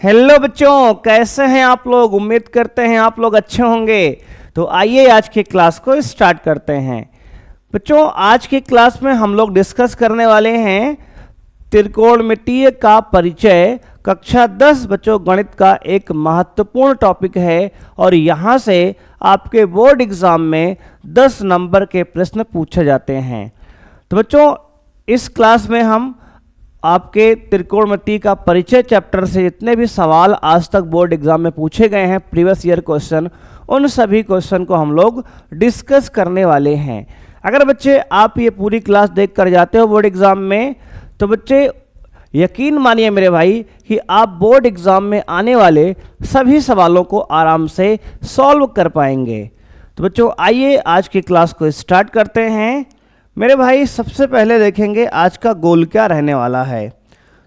Hello बच्चों, कैसे हैं आप लोग। उम्मीद करते हैं आप लोग अच्छे होंगे। तो आइए आज की क्लास को स्टार्ट करते हैं। बच्चों, आज की क्लास में हम लोग डिस्कस करने वाले हैं त्रिकोणमितीय का परिचय। कक्षा 10 बच्चों गणित का एक महत्वपूर्ण टॉपिक है और यहाँ से आपके बोर्ड एग्जाम में 10 नंबर के प्रश्न पूछे जाते हैं। तो बच्चों, इस क्लास में हम आपके त्रिकोणमिति का परिचय चैप्टर से जितने भी सवाल आज तक बोर्ड एग्जाम में पूछे गए हैं, प्रीवियस ईयर क्वेश्चन, उन सभी क्वेश्चन को हम लोग डिस्कस करने वाले हैं। अगर बच्चे आप ये पूरी क्लास देख कर जाते हो बोर्ड एग्जाम में, तो बच्चे यकीन मानिए मेरे भाई कि आप बोर्ड एग्जाम में आने वाले सभी सवालों को आराम से सॉल्व कर पाएंगे। तो बच्चों आइए आज की क्लास को स्टार्ट करते हैं। मेरे भाई सबसे पहले देखेंगे आज का गोल क्या रहने वाला है।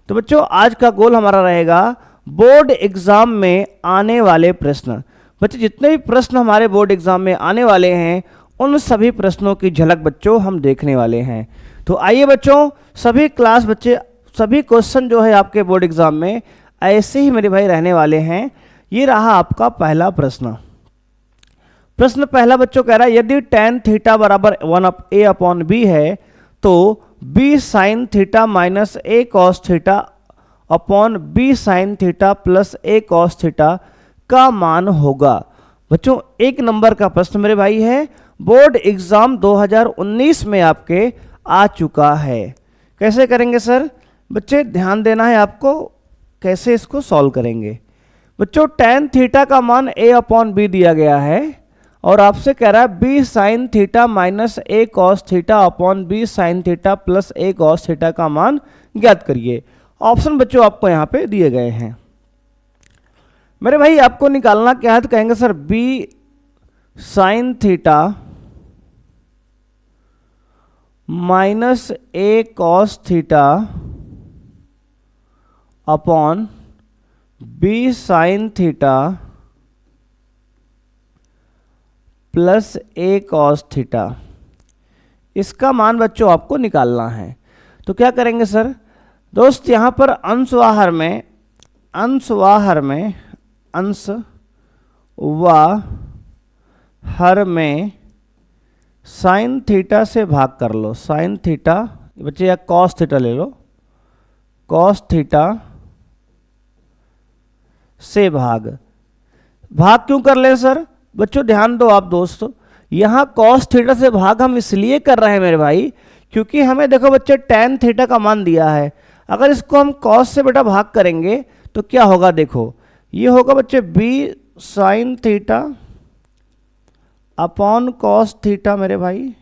तो बच्चों आज का गोल हमारा रहेगा बोर्ड एग्जाम में आने वाले प्रश्न। बच्चे जितने भी प्रश्न हमारे बोर्ड एग्जाम में आने वाले हैं उन सभी प्रश्नों की झलक बच्चों हम देखने वाले हैं। तो आइए बच्चों, सभी क्लास बच्चे सभी क्वेश्चन जो है आपके बोर्ड एग्जाम में ऐसे ही मेरे भाई रहने वाले हैं। ये रहा आपका पहला प्रश्न। प्रश्न पहला बच्चों कह रहा है यदि tan थीटा बराबर 1a/b है तो b sin theta minus a cos theta upon b sin theta plus a cos theta का मान होगा। बच्चों एक नंबर का प्रश्न मेरे भाई है, बोर्ड एग्जाम 2019 में आपके आ चुका है। कैसे करेंगे सर? बच्चे ध्यान देना है आपको, कैसे इसको सॉल्व करेंगे। बच्चों tan थीटा का मान a/b दिया गया है और आपसे कह रहा है b sin theta minus a cos theta upon b sin theta plus a cos theta का मान ज्ञात करिए। ऑप्शन बच्चों आपको यहाँ पे दिए गए हैं। मेरे भाई आपको निकालना क्या है, तो कहेंगे sir b sin theta minus a cos theta upon b sin theta plus a cos theta, इसका मान बच्चों आपको निकालना है। तो क्या करेंगे सर? दोस्त यहाँ पर अंश व हर में साइन थीटा से भाग कर लो। साइन थीटा बच्चे या कॉस थीटा ले लो, कॉस थीटा से भाग क्यों कर ले सर? बच्चों ध्यान दो आप दोस्तों, यहाँ cos थीटा से भाग हम इसलिए कर रहे हैं मेरे भाई क्योंकि हमें देखो बच्चे tan थीटा का मान दिया है। अगर इसको हम cos से बेटा भाग करेंगे तो क्या होगा, देखो ये होगा बच्चे b sin theta upon cos theta मेरे भाई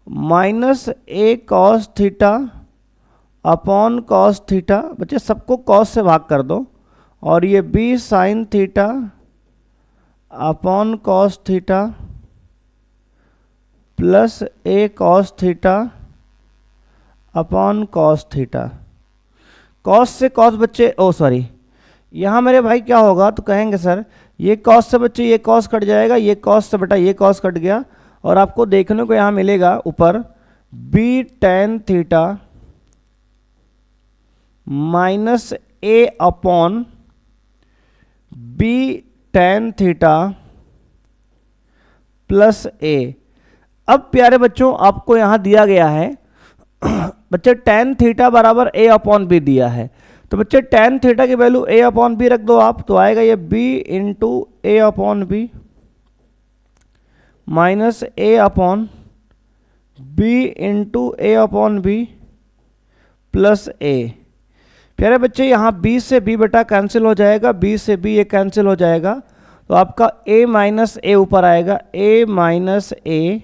minus a cos theta upon cos theta. बच्चे सबको cos से भाग कर दो और ये b sin theta upon cos theta plus a cos theta upon cos theta. cos से cos बच्चे यहाँ मेरे भाई क्या होगा, तो कहेंगे सर ये cos से बच्चे ये cos कट जाएगा, ये cos से बेटा ये cos कट गया और आपको देखने को यहाँ मिलेगा ऊपर b tan theta minus a upon b tan theta plus a। अब प्यारे बच्चों आपको यहां दिया गया है बच्चे tan थीटा बराबर a/b दिया है, तो बच्चे tan थीटा की वैल्यू a/b रख दो आप, तो आएगा ये b into a/b minus a/b into a/b plus a। प्यारे बच्चे यहाँ b से b बेटा कैंसिल हो जाएगा, b से b ये कैंसिल हो जाएगा, तो आपका a माइनस a ऊपर आएगा, a minus a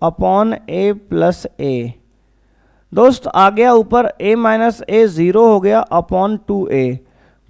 upon a plus a। दोस्त आ गया ऊपर a माइनस a 0 हो गया अपॉन 2a।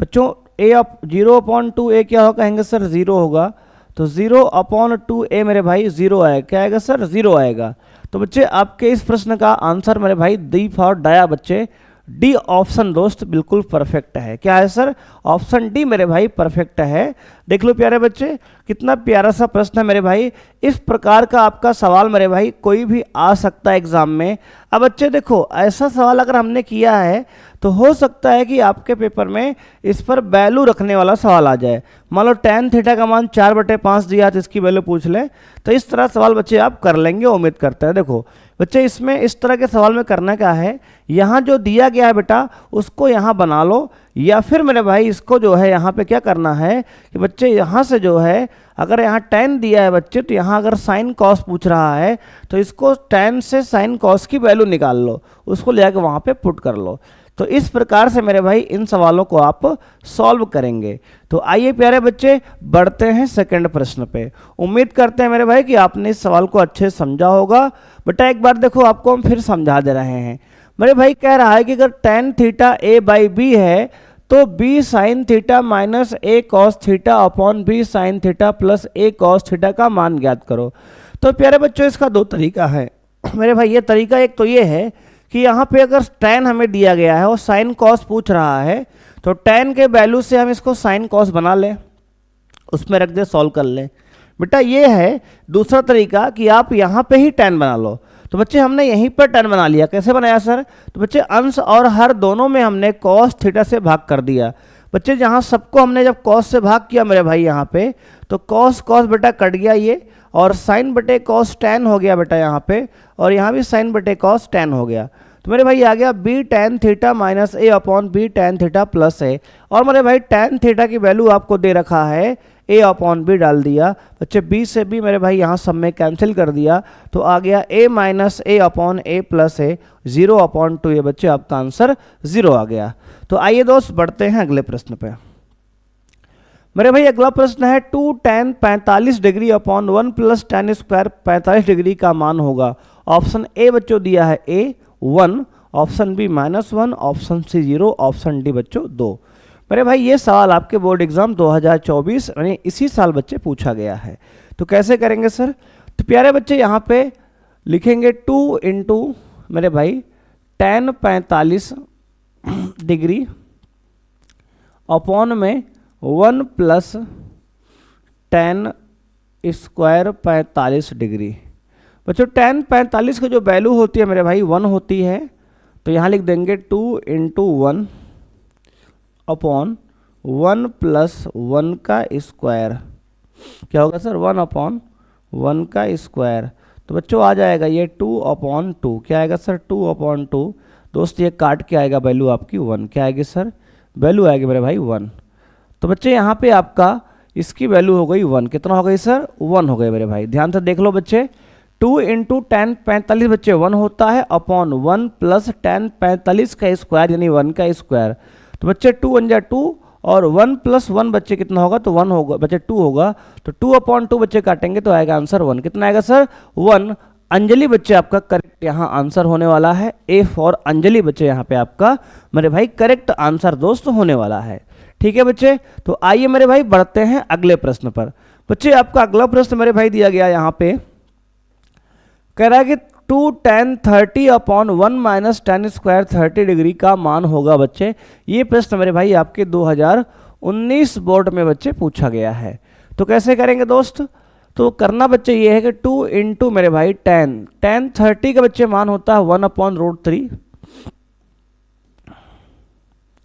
बच्चों a 0 अपॉन 2a क्या होगा, कहेंगे सर 0 होगा, तो 0 अपॉन 2a मेरे भाई 0 आएगा। क्या आएगा सर? 0 आएगा। तो बच्चे आपके इस प्रश्न का आंसर मेरे भाई दी फॉर डाया बच्चे डी ऑप्शन दोस्त बिल्कुल परफेक्ट है। क्या है सर? ऑप्शन डी मेरे भाई परफेक्ट है। देख लो प्यारे बच्चे, कितना प्यारा सा प्रश्न है मेरे भाई। इस प्रकार का आपका सवाल मेरे भाई कोई भी आ सकता है एग्जाम में। अब बच्चे देखो, ऐसा सवाल अगर हमने किया है तो हो सकता है कि आपके पेपर में इस पर वैल्यू रखने वाला सवाल आ जाए। मान लो tan थीटा का मान 4/5 दिया तो इसकी वैल्यू पूछ ले, तो इस तरह सवाल बच्चे आप कर लेंगे, उम्मीद करते हैं। देखो बच्चे, इसमें इस तरह के सवाल में करना क्या है, यहाँ जो दिया गया है बेटा उसको यहाँ बना लो, या फिर मेरे भाई इसको जो है यहाँ पे क्या करना है कि बच्चे यहाँ से जो है, अगर यहाँ tan दिया है बच्चे तो यहाँ अगर साइन कॉस पूछ रहा है तो इसको tan से साइन कॉस की वैल्यू निकाल लो, उसको ले जाकर वहाँ पे पुट कर लो। तो इस प्रकार से मेरे भाई इन सवालों को आप सॉल्व करेंगे। तो आइए प्यारे बच्चे बढ़ते हैं सेकंड प्रश्न पे। उम्मीद करते हैं मेरे भाई कि आपने इस सवाल को अच्छे से समझा होगा। बेटा एक बार देखो, आपको हम फिर समझा दे रहे हैं। मेरे भाई कह रहा है कि अगर tan थीटा a/b है तो b sine theta minus a cos theta upon b sine theta plus a cos theta का मान ज्ञात करो। तो प्यारे बच्चों, इसका दो तरीका है मेरे भाई। ये तरीका एक तो ये है कि यहाँ पे अगर tan हमें दिया गया है और साइन कॉस पूछ रहा है तो tan के वैल्यू से हम इसको साइन कॉस बना लें, उसमें रख दे, सॉल्व कर लें। बेटा ये है दूसरा तरीका कि आप यहाँ पे ही tan बना लो। तो बच्चे हमने यहीं पर tan बना लिया। कैसे बनाया सर? तो बच्चे अंश और हर दोनों में हमने cos थीटा से भाग कर दिया। बच्चे जहाँ सबको हमने जब cos से भाग किया मेरे भाई यहाँ पे, तो cos cos बेटा कट गया ये, और साइन बटे cos tan हो गया बेटा यहाँ पे, और यहाँ भी साइन बटे cos tan हो गया। तो मेरे भाई आ गया b tan theta minus a upon b tan theta plus a। और मेरे भाई tan थीटा की वैल्यू आपको दे रखा है, a अपॉन b डाल दिया। बच्चे b से b मेरे भाई यहाँ सब में कैंसिल कर दिया, तो आ गया a minus a upon a plus a, 0/2। ये बच्चे आपका आंसर 0 आ गया। तो आइए दोस्त बढ़ते हैं अगले प्रश्न पे। मेरे भाई अगला प्रश्न है 2 tan 45 degree upon 1 plus tan square 45 degree का मान होगा। ऑप्शन ए बच्चों दिया है a 1, option B -1, option C 0, option D बच्चों 2। मेरे भाई ये सवाल आपके बोर्ड एग्जाम 2024 यानी इसी साल बच्चे पूछा गया है। तो कैसे करेंगे सर? तो प्यारे बच्चे यहाँ पे लिखेंगे 2 इंटू मेरे भाई tan 45 डिग्री अपॉन में 1 प्लस tan स्क्वायर 45 डिग्री। बच्चों tan 45 की जो वैल्यू होती है मेरे भाई 1 होती है, तो यहाँ लिख देंगे 2 इंटू 1 अपॉन 1 प्लस 1 का स्क्वायर। क्या होगा सर? 1 अपॉन 1 का स्क्वायर। तो बच्चों आ जाएगा ये 2/2। क्या आएगा सर? 2/2। दोस्त ये काट के आएगा वैल्यू आपकी 1। क्या आएगी सर? वैल्यू आएगी मेरे भाई 1। तो बच्चे यहाँ पे आपका इसकी वैल्यू हो गई 1। कितना हो गई सर? 1 हो गई मेरे भाई। ध्यान से देख लो बच्चे, 2 इंटू tan 45 बच्चे 1 होता है अपॉन 1 प्लस tan 45 का स्क्वायर यानी 1 का स्क्वायर। तो बच्चे 2 1 जा 2 और 1 प्लस 1 बच्चे कितना होगा? तो 1 होगा बच्चे, 2 होगा। तो 2/2 बच्चे काटेंगे तो आएगा आंसर 1। कितना आएगा सर? 1। अंजलि बच्चे आपका करेक्ट यहाँ आंसर होने वाला है। ए फॉर अंजलि बच्चे यहाँ पे आपका मेरे भाई करेक्ट आंसर दोस्त होने वाला है। ठीक है बच्चे, तो आइए मेरे भाई बढ़ते हैं अगले प्रश्न पर। बच्चे आपका अगला प्रश्न मेरे भाई दिया गया यहाँ पे, कह रहा है कि 2 tan 30 upon 1 minus tan square 30 degree का मान होगा। बच्चे ये प्रश्न मेरे भाई आपके 2019 बोर्ड में बच्चे पूछा गया है। तो कैसे करेंगे दोस्त? तो करना बच्चे ये है कि 2 इंटू मेरे भाई tan 30 का बच्चे मान होता है 1/√3।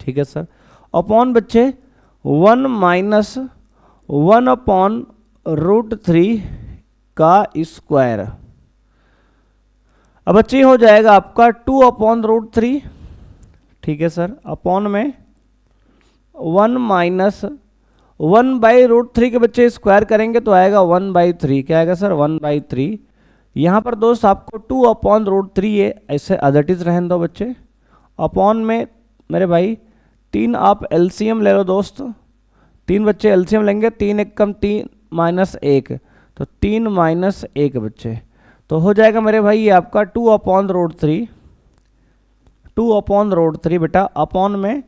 ठीक है सर, अपॉन बच्चे 1 माइनस 1/√3 का स्क्वायर। अब बच्चे हो जाएगा आपका 2/√3। ठीक है सर, अपॉन में 1 माइनस 1/√3 के बच्चे स्क्वायर करेंगे तो आएगा 1/3। क्या आएगा सर? 1/3। यहाँ पर दोस्त आपको 2/√3 है, ऐसे अदर इट इज रहने दो बच्चे। अपॉन में मेरे भाई 3 आप एलसीएम ले लो दोस्त। 3 बच्चे एलसीएम लेंगे, 3 1 कम 3 माइनस 1, तो 3 माइनस 1 बच्चे। तो हो जाएगा मेरे भाई ये आपका 2/√3। 2/√3 बेटा, अपॉन में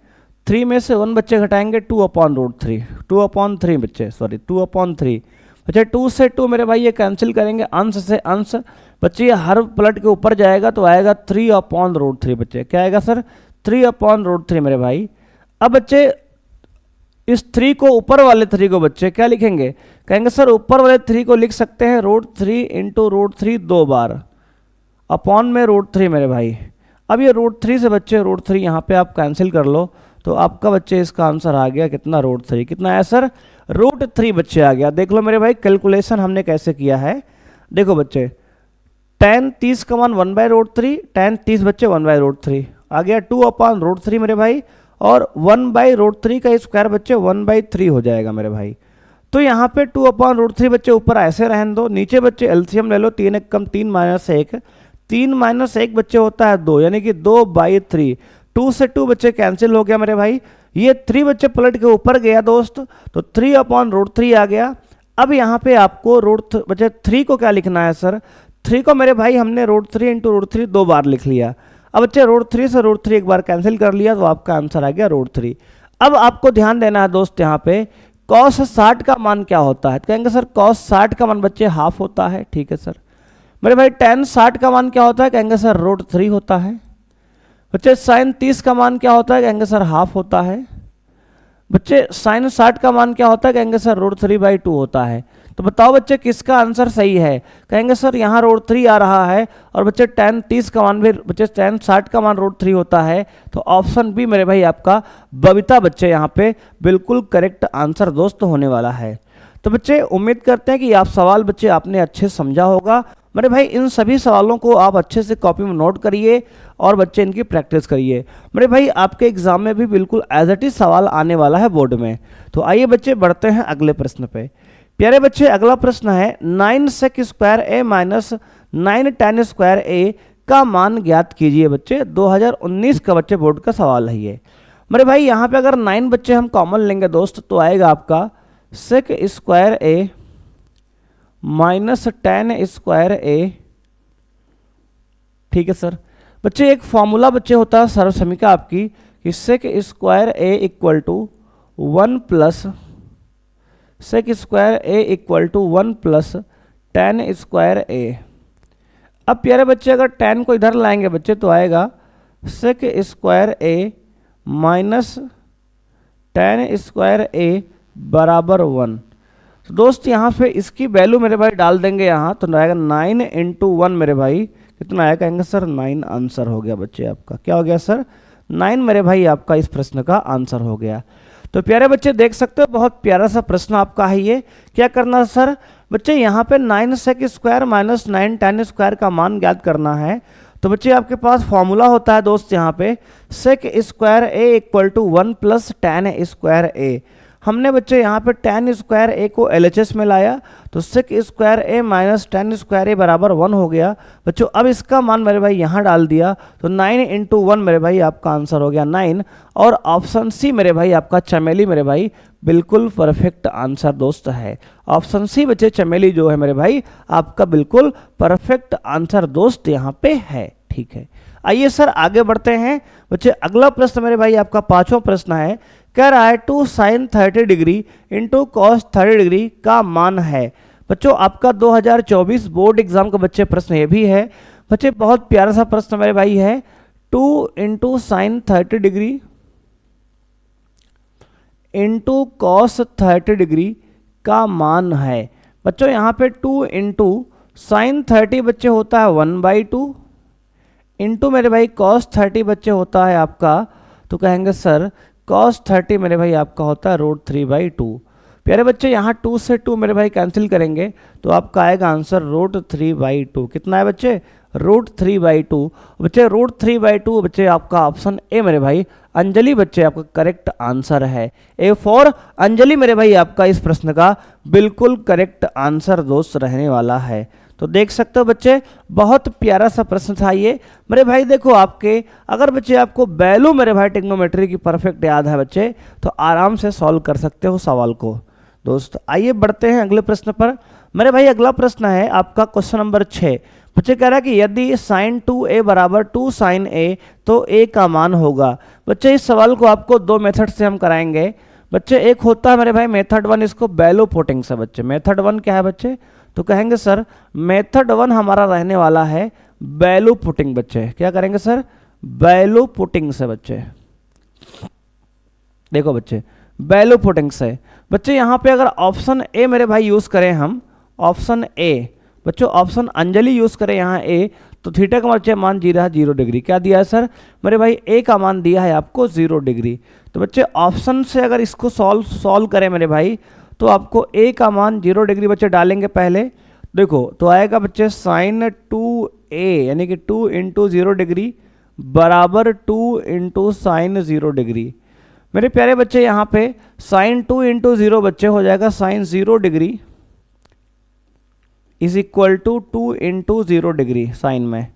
3 में से 1 बच्चे घटाएंगे 2/√3। 2/3 बच्चे, सॉरी 2/3 बच्चे। 2 से 2 मेरे भाई ये कैंसिल करेंगे, अंश से अंश बच्चे ये हर पलट के ऊपर जाएगा तो आएगा 3/√3 बच्चे। क्या आएगा सर? 3/√3 मेरे भाई। अब बच्चे इस 3 को, ऊपर वाले 3 को बच्चे क्या लिखेंगे, कहेंगे सर ऊपर वाले 3 को लिख सकते हैं √3 इंटू √3 2 बार अपॉन में √3 मेरे भाई। अब ये √3 से बच्चे √3 यहाँ पे आप कैंसिल कर लो, तो आपका बच्चे इसका आंसर आ गया कितना, √3। कितना आया सर, √3 बच्चे आ गया। देख लो मेरे भाई कैलकुलेशन हमने कैसे किया है। देखो बच्चे tan 30 का मान 1/√3, tan 30 बच्चे 1/√3 आ गया, 2/√3 मेरे भाई, और 1/√3 का स्क्वायर बच्चे 1/3 हो जाएगा मेरे भाई। तो यहाँ पे 2/√3 बच्चे ऊपर ऐसे रहने दो, नीचे बच्चे एलसीएम ले लो, 3 1 कम 3 - 1, 3 - 1 बच्चे होता है 2, यानी कि 2/3। 2 से 2 बच्चे कैंसिल हो गया मेरे भाई, ये 3 बच्चे पलट के ऊपर गया दोस्त, तो 3/√3 आ गया। अब यहाँ पे आपको बच्चे 3 को क्या लिखना है सर, 3 को मेरे भाई हमने √3 इंटू √3 2 बार लिख लिया। अब बच्चे √3 से √3 एक बार कैंसिल कर लिया, तो आपका आंसर आ गया √3। अब आपको ध्यान देना है दोस्त, यहाँ पे cos 60 का मान क्या होता है, कहेंगे सर cos 60 का मान बच्चे हाफ होता है। ठीक है सर। मेरे भाई tan 60 का मान क्या होता है, कहेंगे सर √3 होता है। बच्चे sin 30 का मान क्या होता है, कहेंगे सर हाफ होता है। बच्चे sin 60 का मान क्या होता है, कहेंगे सर √3/2 होता है। तो बताओ बच्चे किसका आंसर सही है, कहेंगे सर यहाँ √3 आ रहा है, और बच्चे tan 30 का मान भी, बच्चे tan 60 का मान √3 होता है, तो ऑप्शन बी मेरे भाई आपका बबीता बच्चे यहाँ पे बिल्कुल करेक्ट आंसर दोस्त होने वाला है। तो बच्चे उम्मीद करते हैं कि आप सवाल बच्चे आपने अच्छे समझा होगा। मेरे भाई इन सभी सवालों को आप अच्छे से कॉपी में नोट करिए और बच्चे इनकी प्रैक्टिस करिए। मेरे भाई आपके एग्जाम में भी बिल्कुल एज इट इज सवाल आने वाला है बोर्ड में। तो आइए बच्चे बढ़ते हैं अगले प्रश्न पे। प्यारे बच्चे अगला प्रश्न है 9 sec square a minus 9 tan square a का मान ज्ञात कीजिए। बच्चे 2019 का बच्चे बोर्ड का सवाल है ये। मेरे भाई यहाँ पे अगर 9 बच्चे हम कॉमन लेंगे दोस्त, तो आएगा आपका sec square a minus tan square a। ठीक है सर। बच्चे एक फॉर्मूला बच्चे होता है सर्वसमीका आपकी कि sec square a equal to 1 plus sec square a equal to 1 plus tan square a। अब प्यारे बच्चे अगर tan को इधर लाएंगे बच्चे, तो आएगा sec square a minus tan square a बराबर 1। तो दोस्त यहाँ पे इसकी वैल्यू मेरे भाई डाल देंगे यहाँ, तो आएगा 9 इंटू 1 मेरे भाई कितना आएगा, कहेंगे सर 9 आंसर हो गया बच्चे आपका। क्या हो गया सर, 9 मेरे भाई आपका इस प्रश्न का आंसर हो गया। तो प्यारे बच्चे देख सकते हो बहुत प्यारा सा प्रश्न आपका है ये। क्या करना है सर बच्चे, यहाँ पे 9 sec square minus 9 tan square का मान ज्ञात करना है। तो बच्चे आपके पास फॉर्मूला होता है दोस्त यहाँ पे sec square a equal to 1 plus tan square a। हमने बच्चे यहाँ पे tan स्क्वायर a को LHS में लाया, तो sec square a minus tan square a बराबर 1 हो गया। बच्चों अब इसका मान मेरे भाई यहाँ डाल दिया, तो 9 इंटू 1 मेरे भाई आपका आंसर हो गया 9। और ऑप्शन सी मेरे भाई आपका चमेली मेरे भाई बिल्कुल परफेक्ट आंसर दोस्त है। ऑप्शन सी बच्चे चमेली जो है मेरे भाई आपका बिल्कुल परफेक्ट आंसर दोस्त यहाँ पे है। ठीक है, आइए सर आगे बढ़ते हैं बच्चे। अगला प्रश्न मेरे भाई आपका 5वां प्रश्न है। कह रहा है 2 sin 30 degree into cos 30 degree का मान है। बच्चों आपका 2024 बोर्ड एग्जाम का बच्चे प्रश्न ये भी है बच्चे, बहुत प्यारा सा प्रश्न मेरे भाई है। 2 into sine 30 degree into cos 30 degree का मान है। बच्चों यहाँ पे 2 इंटू साइन 30 बच्चे होता है 1/2 इंटू मेरे भाई कॉस 30 बच्चे होता है आपका, तो कहेंगे सर cos 30 मेरे भाई आपका होता है √3/2। प्यारे बच्चे यहाँ 2 से 2 मेरे भाई कैंसिल करेंगे, तो आपका आएगा आंसर √3/2। कितना है बच्चे, √3/2। बच्चे √3/2 बच्चे आपका ऑप्शन ए मेरे भाई अंजलि बच्चे आपका करेक्ट आंसर है। ए फॉर अंजलि मेरे भाई आपका इस प्रश्न का बिल्कुल करेक्ट आंसर दोस्त रहने वाला है। तो देख सकते हो बच्चे बहुत प्यारा सा प्रश्न था ये मेरे भाई। देखो आपके अगर बच्चे आपको वैल्यू मेरे भाई ट्रिग्नोमेट्री की परफेक्ट याद है बच्चे, तो आराम से सॉल्व कर सकते हो सवाल को दोस्त। आइए बढ़ते हैं अगले प्रश्न पर। मेरे भाई अगला प्रश्न है आपका क्वेश्चन नंबर 6। बच्चे कह रहा है कि यदि sin 2a बराबर 2 sin a तो a का मान होगा। बच्चे इस सवाल को आपको 2 मेथड से हम कराएंगे बच्चे। एक होता है मेरे भाई मेथड 1, इसको वैल्यू पुटिंग से बच्चे। मेथड 1 क्या है बच्चे, तो कहेंगे सर मेथड 1 हमारा रहने वाला है वैल्यू पुटिंग बच्चे। क्या करेंगे सर, वैल्यू पुटिंग से बच्चे। देखो बच्चे, वैल्यू पुटिंग से बच्चे यहाँ पे अगर ऑप्शन ए मेरे भाई यूज करें हम, ऑप्शन ए बच्चों, ऑप्शन अंजलि यूज करें यहाँ ए, तो थीटा का बच्चे मान दिया है 0 डिग्री। क्या दिया है सर मेरे भाई? ए का मान दिया है आपको 0 डिग्री। तो बच्चे ऑप्शन से अगर इसको सॉल्व करें मेरे भाई, तो आपको ए का मान 0 डिग्री बच्चे डालेंगे पहले। देखो तो आएगा बच्चे साइन 2a यानी कि 2 इंटू 0 डिग्री बराबर 2 इंटू साइन 0 डिग्री। मेरे प्यारे बच्चे यहाँ पे साइन 2 इंटू 0 बच्चे हो जाएगा sine 0 degree is equal to 2 into 0 degree sine में।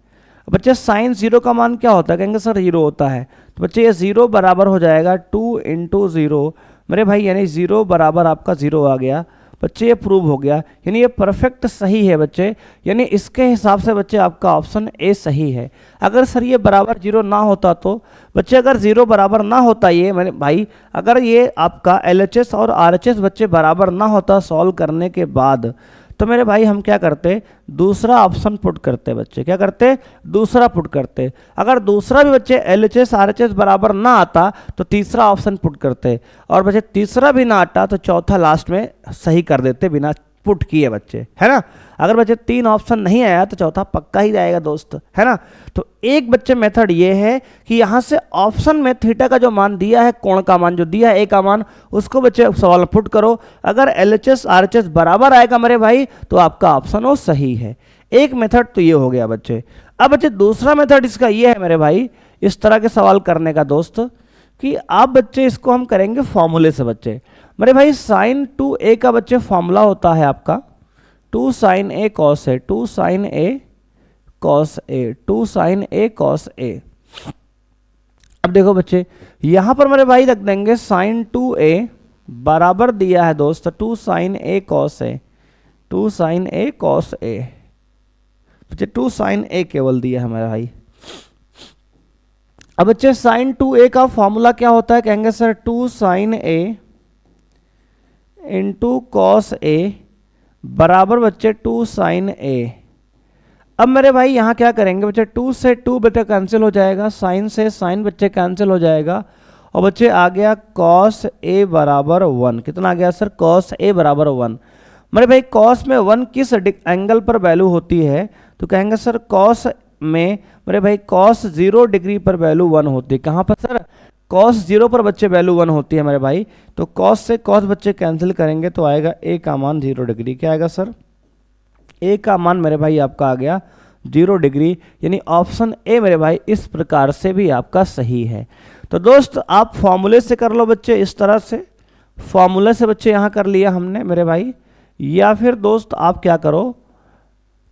बच्चे साइन 0 का मान क्या होता है? कहेंगे सर 0 होता है। तो बच्चे ये 0 बराबर हो जाएगा 2 इंटू 0 मेरे भाई, यानी 0 बराबर आपका 0 आ गया बच्चे। ये प्रूव हो गया, यानी ये परफेक्ट सही है बच्चे। यानी इसके हिसाब से बच्चे आपका ऑप्शन ए सही है। अगर सर ये बराबर 0 ना होता तो बच्चे, अगर 0 बराबर ना होता ये मेरे भाई, अगर ये आपका LHS और RHS बच्चे बराबर ना होता सॉल्व करने के बाद, तो मेरे भाई हम क्या करते? दूसरा ऑप्शन पुट करते बच्चे। क्या करते? दूसरा पुट करते। अगर दूसरा भी बच्चे LHS RHS बराबर ना आता तो तीसरा ऑप्शन पुट करते, और बच्चे तीसरा भी ना आता तो चौथा लास्ट में सही कर देते बिना पुट किए बच्चे, है ना। अगर बच्चे 3 ऑप्शन नहीं आया तो चौथा पक्का ही जाएगा दोस्त, है ना। तो एक बच्चे मेथड ये है कि यहाँ से ऑप्शन में थीटा का जो मान दिया है, कोण का मान जो दिया है, ए का मान, उसको बच्चे सवाल पुट करो। अगर LHS RHS बराबर आएगा मेरे भाई तो आपका ऑप्शन वो सही है। एक मेथड तो ये हो गया बच्चे। अब बच्चे दूसरा मेथड इसका ये है मेरे भाई, इस तरह के सवाल करने का दोस्त, कि आप बच्चे इसको हम करेंगे फॉर्मूले से बच्चे। मेरे भाई साइन 2a का बच्चे फॉर्मूला होता है आपका 2 sine a cos a, 2 sine a cos a, 2 sine a cos a। अब देखो बच्चे यहां पर मेरे भाई रख देंगे साइन 2a बराबर दिया है दोस्त 2 sine a cos a, 2 sine a cos a। बच्चे 2 साइन a केवल दिया है मेरे भाई। अब बच्चे साइन 2a का फॉर्मूला क्या होता है? कहेंगे sir 2 sine a into cos a बराबर बच्चे 2 साइन a। अब मेरे भाई यहाँ क्या करेंगे बच्चे? 2 से 2 बच्चे कैंसिल हो जाएगा, साइन से साइन बच्चे कैंसिल हो जाएगा, और बच्चे आ गया कॉस a बराबर 1। कितना आ गया सर? कॉस a बराबर 1। मेरे भाई कॉस में 1 किस एंगल पर वैल्यू होती है? तो कहेंगे सर कॉस में मेरे भाई कॉस 0 डिग्री पर वैल्यू 1 होती है। कहाँ पर सर? कॉस 0 पर बच्चे वैल्यू 1 होती है मेरे भाई। तो कॉस से कॉस बच्चे कैंसिल करेंगे तो आएगा a का मान 0 डिग्री। क्या आएगा सर? a का मान मेरे भाई आपका आ गया 0 डिग्री, यानी ऑप्शन ए मेरे भाई इस प्रकार से भी आपका सही है। तो दोस्त आप फॉर्मूले से कर लो बच्चे, इस तरह से फॉर्मूले से बच्चे यहाँ कर लिया हमने मेरे भाई, या फिर दोस्त आप क्या करो,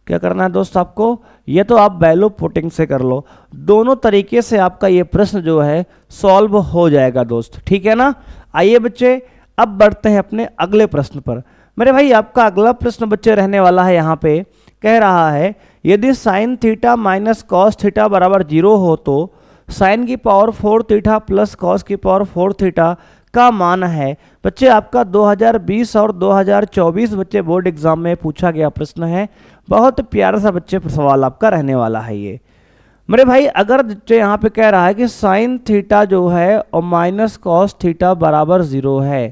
क्या करना है दोस्त आपको? ये तो आप वैल्यू पुटिंग से कर लो। दोनों तरीके से आपका ये प्रश्न जो है सॉल्व हो जाएगा दोस्त, ठीक है ना। आइए बच्चे अब बढ़ते हैं अपने अगले प्रश्न पर। मेरे भाई आपका अगला प्रश्न बच्चे रहने वाला है, यहाँ पे कह रहा है यदि sine theta minus cos theta बराबर 0 हो तो साइन की पावर 4 थीटा प्लस कॉस की पावर 4 थीटा का मान है। बच्चे आपका 2020 और 2024 बच्चे बोर्ड एग्जाम में पूछा गया प्रश्न है। बहुत प्यारा सा बच्चे सवाल आपका रहने वाला है ये मेरे भाई। अगर बच्चे यहाँ पे कह रहा है कि साइन थीटा जो है और माइनस कॉस थीटा बराबर 0 है,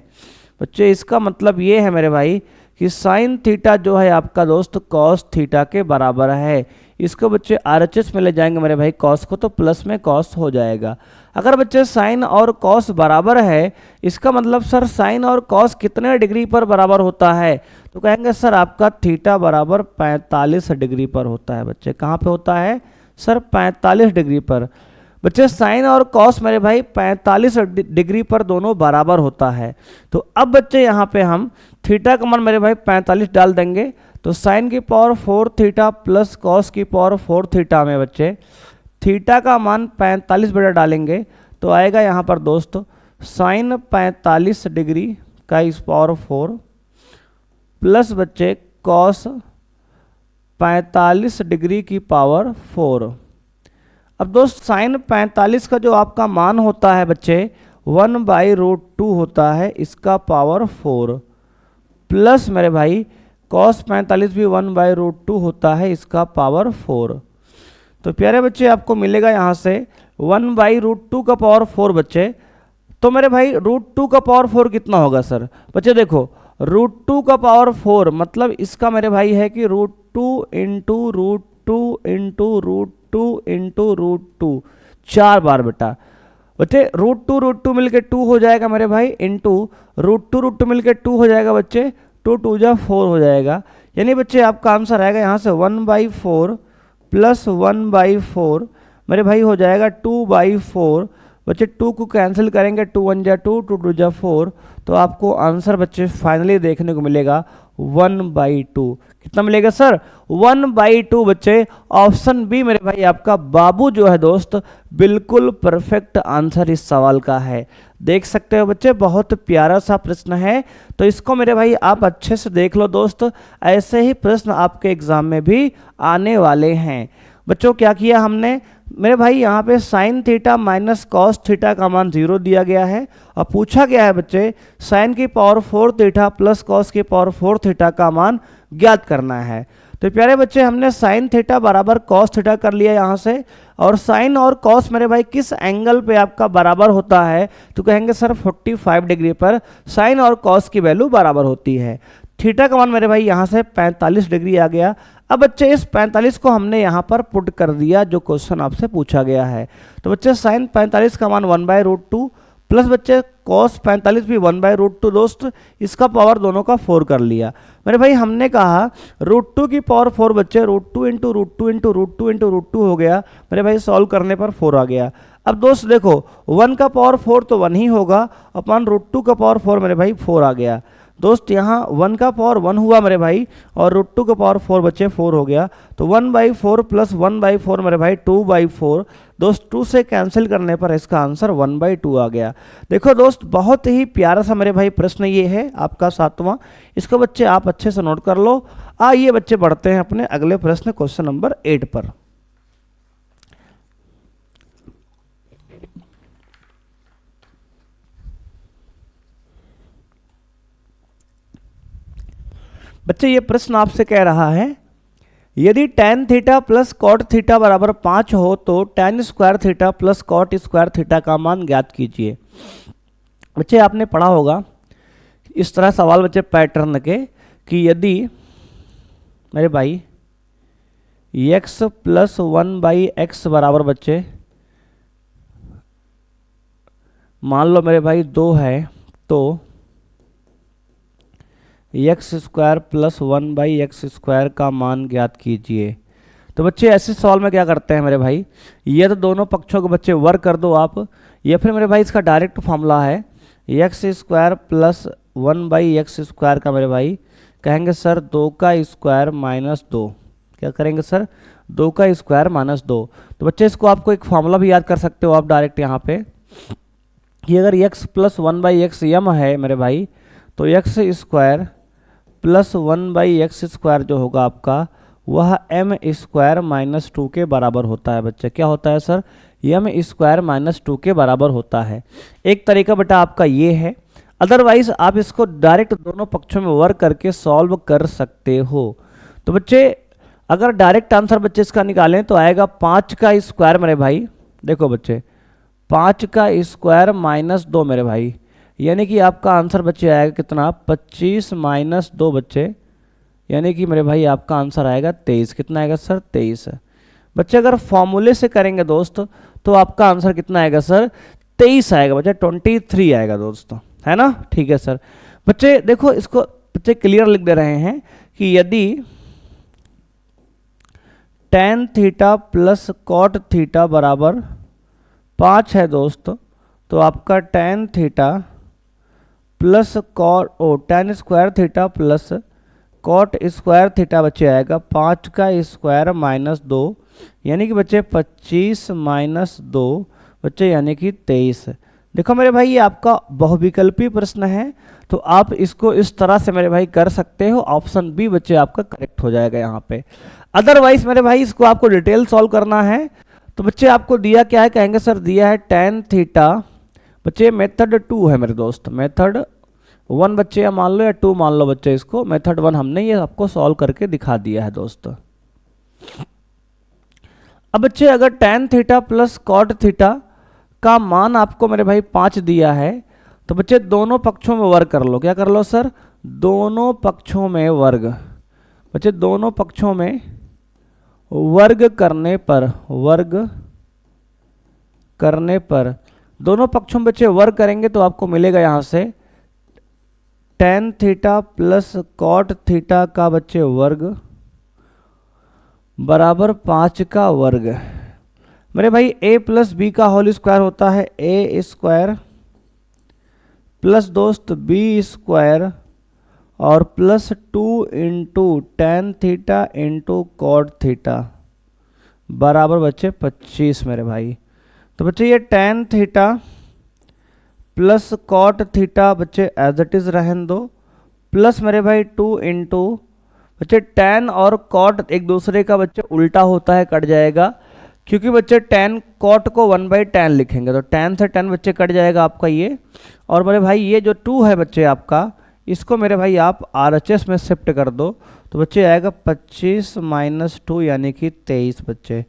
बच्चे इसका मतलब ये है मेरे भाई कि साइन थीटा जो है आपका दोस्त कॉस थीटा के बराबर है। इसको बच्चे RHS में ले जाएंगे मेरे भाई कॉस को, तो प्लस में कॉस हो जाएगा। अगर बच्चे साइन और कॉस बराबर है, इसका मतलब सर साइन और कॉस कितने डिग्री पर बराबर होता है? तो कहेंगे सर आपका थीटा बराबर 45 डिग्री पर होता है। बच्चे कहाँ पे होता है सर? 45 डिग्री पर। बच्चे साइन और कॉस मेरे भाई 45 डिग्री पर दोनों बराबर होता है। तो अब बच्चे यहाँ पे हम थीटा का मान मेरे भाई 45 डाल देंगे, तो साइन की पावर 4 थीटा प्लस कॉस की पावर 4 थीटा में बच्चे थीटा का मान 45 बटा डालेंगे तो आएगा यहाँ पर दोस्त साइन 45 डिग्री का इस पावर 4 प्लस बच्चे कॉस 45 डिग्री की पावर 4। अब दोस्त साइन 45 का जो आपका मान होता है बच्चे 1/√2 होता है, इसका पावर 4 प्लस मेरे भाई कॉस 45 भी 1/√2 होता है, इसका पावर 4। तो प्यारे बच्चे आपको मिलेगा यहाँ से 1/√2 का पावर 4 बच्चे, तो मेरे भाई √2 का पावर 4 कितना होगा सर? बच्चे देखो √2 का पावर 4 मतलब इसका मेरे भाई है कि √2 इंटू √2 इंटू √2 इंटू √2, 4 बार बेटा। बच्चे √2 मिलके 2 हो जाएगा मेरे भाई, इंटू √2 मिलके 2 हो जाएगा बच्चे, 2 2 जा 4 हो जाएगा। यानी बच्चे आपका आंसर आएगा यहाँ से 1/4 प्लस 1/4 मेरे भाई हो जाएगा 2/4। बच्चे 2 को कैंसिल करेंगे, 2 1 जा 2, 2 2 जा 4, तो आपको आंसर बच्चे फाइनली देखने को मिलेगा 1/2। कितना मिलेगा सर? 1/2 बच्चे। ऑप्शन बी मेरे भाई आपका बाबू जो है दोस्त बिल्कुल परफेक्ट आंसर इस सवाल का है। देख सकते हो बच्चे, बहुत प्यारा सा प्रश्न है, तो इसको मेरे भाई आप अच्छे से देख लो दोस्त। ऐसे ही प्रश्न आपके एग्जाम में भी आने वाले हैं। बच्चों क्या किया हमने मेरे भाई, यहाँ पे sine theta minus cos theta का मान 0 दिया गया है और पूछा गया है बच्चे साइन की पावर 4 थीटा प्लस कॉस की पावर 4 थीटा का मान ज्ञात करना है। तो प्यारे बच्चे हमने साइन थीटा बराबर कॉस थीटा कर लिया यहाँ से, और साइन और कॉस मेरे भाई किस एंगल पे आपका बराबर होता है? तो कहेंगे सर 45 डिग्री पर साइन और कॉस की वैल्यू बराबर होती है। थीटा का मान मेरे भाई यहाँ से 45 डिग्री आ गया। अब बच्चे इस 45 को हमने यहाँ पर पुट कर दिया जो क्वेश्चन आपसे पूछा गया है। तो बच्चे साइन 45 का मान 1/√2 प्लस बच्चे कॉस 45 भी 1/√2 दोस्त, इसका पावर दोनों का 4 कर लिया। मेरे भाई हमने कहा √2 की पावर 4 बच्चे, √2 इंटू √2 इंटू √2 इंटू √2 हो गया मेरे भाई, सॉल्व करने पर 4 आ गया। अब दोस्त देखो 1 का पावर 4 तो 1 ही होगा, अपॉन √2 का पावर 4 मेरे भाई 4 आ गया। दोस्त यहाँ 1 का पावर 1 हुआ मेरे भाई और √2 का पावर 4 बच्चे 4 हो गया, तो 1/4 प्लस 1/4 मेरे भाई 2/4। दोस्त 2 से कैंसिल करने पर इसका आंसर 1/2 आ गया। देखो दोस्त बहुत ही प्यारा सा मेरे भाई प्रश्न ये है आपका 7वां, इसको बच्चे आप अच्छे से नोट कर लो। आइए बच्चे बढ़ते हैं अपने अगले प्रश्न क्वेश्चन नंबर 8 पर। बच्चे ये प्रश्न आपसे कह रहा है यदि tan theta plus cot theta बराबर 5 हो तो tan square theta plus cot square theta का मान ज्ञात कीजिए। बच्चे आपने पढ़ा होगा इस तरह सवाल बच्चे पैटर्न के कि यदि मेरे भाई x प्लस 1/x बराबर बच्चे मान लो मेरे भाई 2 है, तो एक्स स्क्वायर प्लस 1/x² का मान ज्ञात कीजिए। तो बच्चे ऐसे सवाल में क्या करते हैं मेरे भाई, ये तो दोनों पक्षों को बच्चे वर्क कर दो आप, या फिर मेरे भाई इसका डायरेक्ट फॉर्मूला है x² प्लस 1/x² का मेरे भाई कहेंगे सर 2 का स्क्वायर माइनस 2। क्या करेंगे सर? 2 का स्क्वायर माइनस 2। तो बच्चे इसको आपको एक फॉर्मूला भी याद कर सकते हो आप डायरेक्ट यहाँ पे कि अगर x प्लस 1/x m है मेरे भाई, तो x स्क्वायर प्लस 1/x² जो होगा आपका वह m² माइनस 2 के बराबर होता है। बच्चे क्या होता है सर? m² माइनस 2 के बराबर होता है। एक तरीका बेटा आपका ये है, अदरवाइज आप इसको डायरेक्ट दोनों पक्षों में वर्क करके सॉल्व कर सकते हो। तो बच्चे अगर डायरेक्ट आंसर बच्चे इसका निकालें तो आएगा 5 का स्क्वायर मेरे भाई, देखो बच्चे 5 का स्क्वायर माइनस 2 मेरे भाई, यानी कि आपका आंसर बच्चे आएगा कितना? 25 माइनस 2 बच्चे, यानी कि मेरे भाई आपका आंसर आएगा 23। कितना आएगा सर? 23। बच्चे अगर फॉर्मूले से करेंगे दोस्त तो आपका आंसर कितना आएगा सर? 23 आएगा बच्चे, 23 आएगा दोस्तों, है ना? ठीक है सर। बच्चे देखो इसको बच्चे क्लियर लिख दे रहे हैं कि यदि tan theta plus cot theta बराबर 5 है दोस्त, तो आपका tan theta plus cot tan square theta plus cot square theta बच्चे आएगा 5 का स्क्वायर माइनस 2, यानी कि बच्चे 25 माइनस 2 बच्चे यानी कि 23। देखो मेरे भाई ये आपका बहुविकल्पी प्रश्न है, तो आप इसको इस तरह से मेरे भाई कर सकते हो। ऑप्शन बी बच्चे आपका करेक्ट हो जाएगा यहाँ पे। अदरवाइज मेरे भाई इसको आपको डिटेल सॉल्व करना है, तो बच्चे आपको दिया क्या है? कहेंगे सर दिया है tan थीटा, बच्चे मेथड 2 है मेरे दोस्त, मेथड 1 बच्चे या मान लो या 2 मान लो बच्चे, इसको मेथड 1 हमने ये आपको सॉल्व करके दिखा दिया है दोस्त। अब बच्चे अगर tan theta plus cot theta का मान आपको मेरे भाई 5 दिया है, तो बच्चे दोनों पक्षों में वर्ग कर लो। क्या कर लो सर? दोनों पक्षों में वर्ग। बच्चे दोनों पक्षों में वर्ग करने पर दोनों पक्षों में बच्चे वर्ग करेंगे तो आपको मिलेगा यहां से tan theta plus cot theta का बच्चे वर्ग बराबर 5 का वर्ग। मेरे भाई a प्लस बी का होल स्क्वायर होता है a स्क्वायर प्लस दोस्त b स्क्वायर और plus 2 into tan theta into cot theta बराबर बच्चे 25 मेरे भाई। तो बच्चे ये tan theta plus cot theta बच्चे एज इट इज रहने दो, प्लस मेरे भाई 2 इंटू बच्चे tan और कॉट एक दूसरे का बच्चे उल्टा होता है, कट जाएगा, क्योंकि बच्चे tan कॉट को 1/tan लिखेंगे तो tan से tan बच्चे कट जाएगा आपका ये। और मेरे भाई ये जो 2 है बच्चे आपका, इसको मेरे भाई आप RHS में शिफ्ट कर दो तो बच्चे आएगा 25 माइनस 2 यानी कि 23 बच्चे।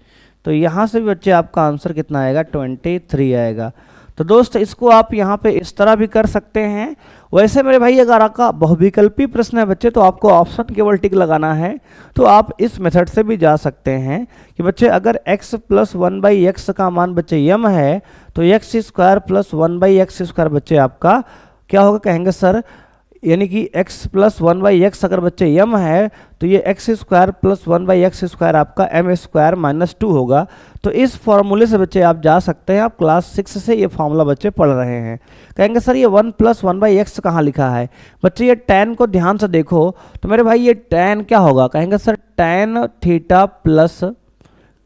तो यहाँ से भी बच्चे आपका आंसर कितना आएगा? 23 आएगा। तो दोस्त इसको आप यहाँ पे इस तरह भी कर सकते हैं। वैसे मेरे भाई अगर आपका बहुविकल्पी प्रश्न है बच्चे तो आपको ऑप्शन केवल टिक लगाना है, तो आप इस मेथड से भी जा सकते हैं कि बच्चे अगर x प्लस 1/x का मान बच्चे यम है तो x square plus 1/x square बच्चे आपका क्या होगा कहेंगे सर, यानी कि x प्लस 1/x अगर बच्चे यम है तो ये x square plus 1/x square आपका m स्क्वायर माइनस 2 होगा। तो इस फॉर्मूले से बच्चे आप जा सकते हैं, आप क्लास 6 से ये फॉर्मूला बच्चे पढ़ रहे हैं। कहेंगे सर ये 1 प्लस 1/x कहाँ लिखा है? बच्चे ये tan को ध्यान से देखो तो मेरे भाई ये tan क्या होगा? कहेंगे sir tan theta plus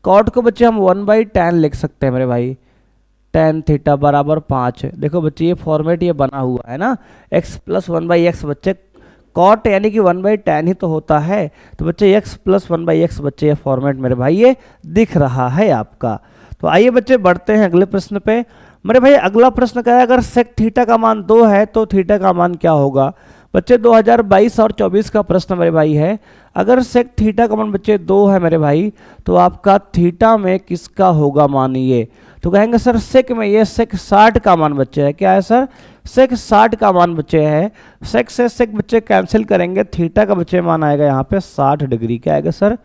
cot को बच्चे हम 1/tan लिख सकते हैं मेरे भाई, tan थीटा बराबर 5। देखो बच्चे ये फॉर्मेट ये बना हुआ है ना, x प्लस 1/x बच्चे कॉट यानी कि 1/tan ही तो होता है, तो बच्चे x प्लस 1/x बच्चे ये फॉर्मेट मेरे भाई ये दिख रहा है आपका। तो आइए बच्चे बढ़ते हैं अगले प्रश्न पे। मेरे भाई अगला प्रश्न क्या है, अगर सेक थीटा का मान 2 है तो थीटा का मान क्या होगा? बच्चे 2022 और 24 का प्रश्न मेरे भाई है। अगर सेक थीटा का मान बच्चे 2 है मेरे भाई तो आपका थीटा में किसका होगा मान ये? तो कहेंगे सर सेक में ये सेक 60 का मान बच्चे है। क्या है सर? सेक 60 का मान बच्चे है। सेक से सेक बच्चे कैंसिल करेंगे, थीटा का बच्चे मान आएगा यहाँ पे 60 डिग्री। क्या आएगा सर?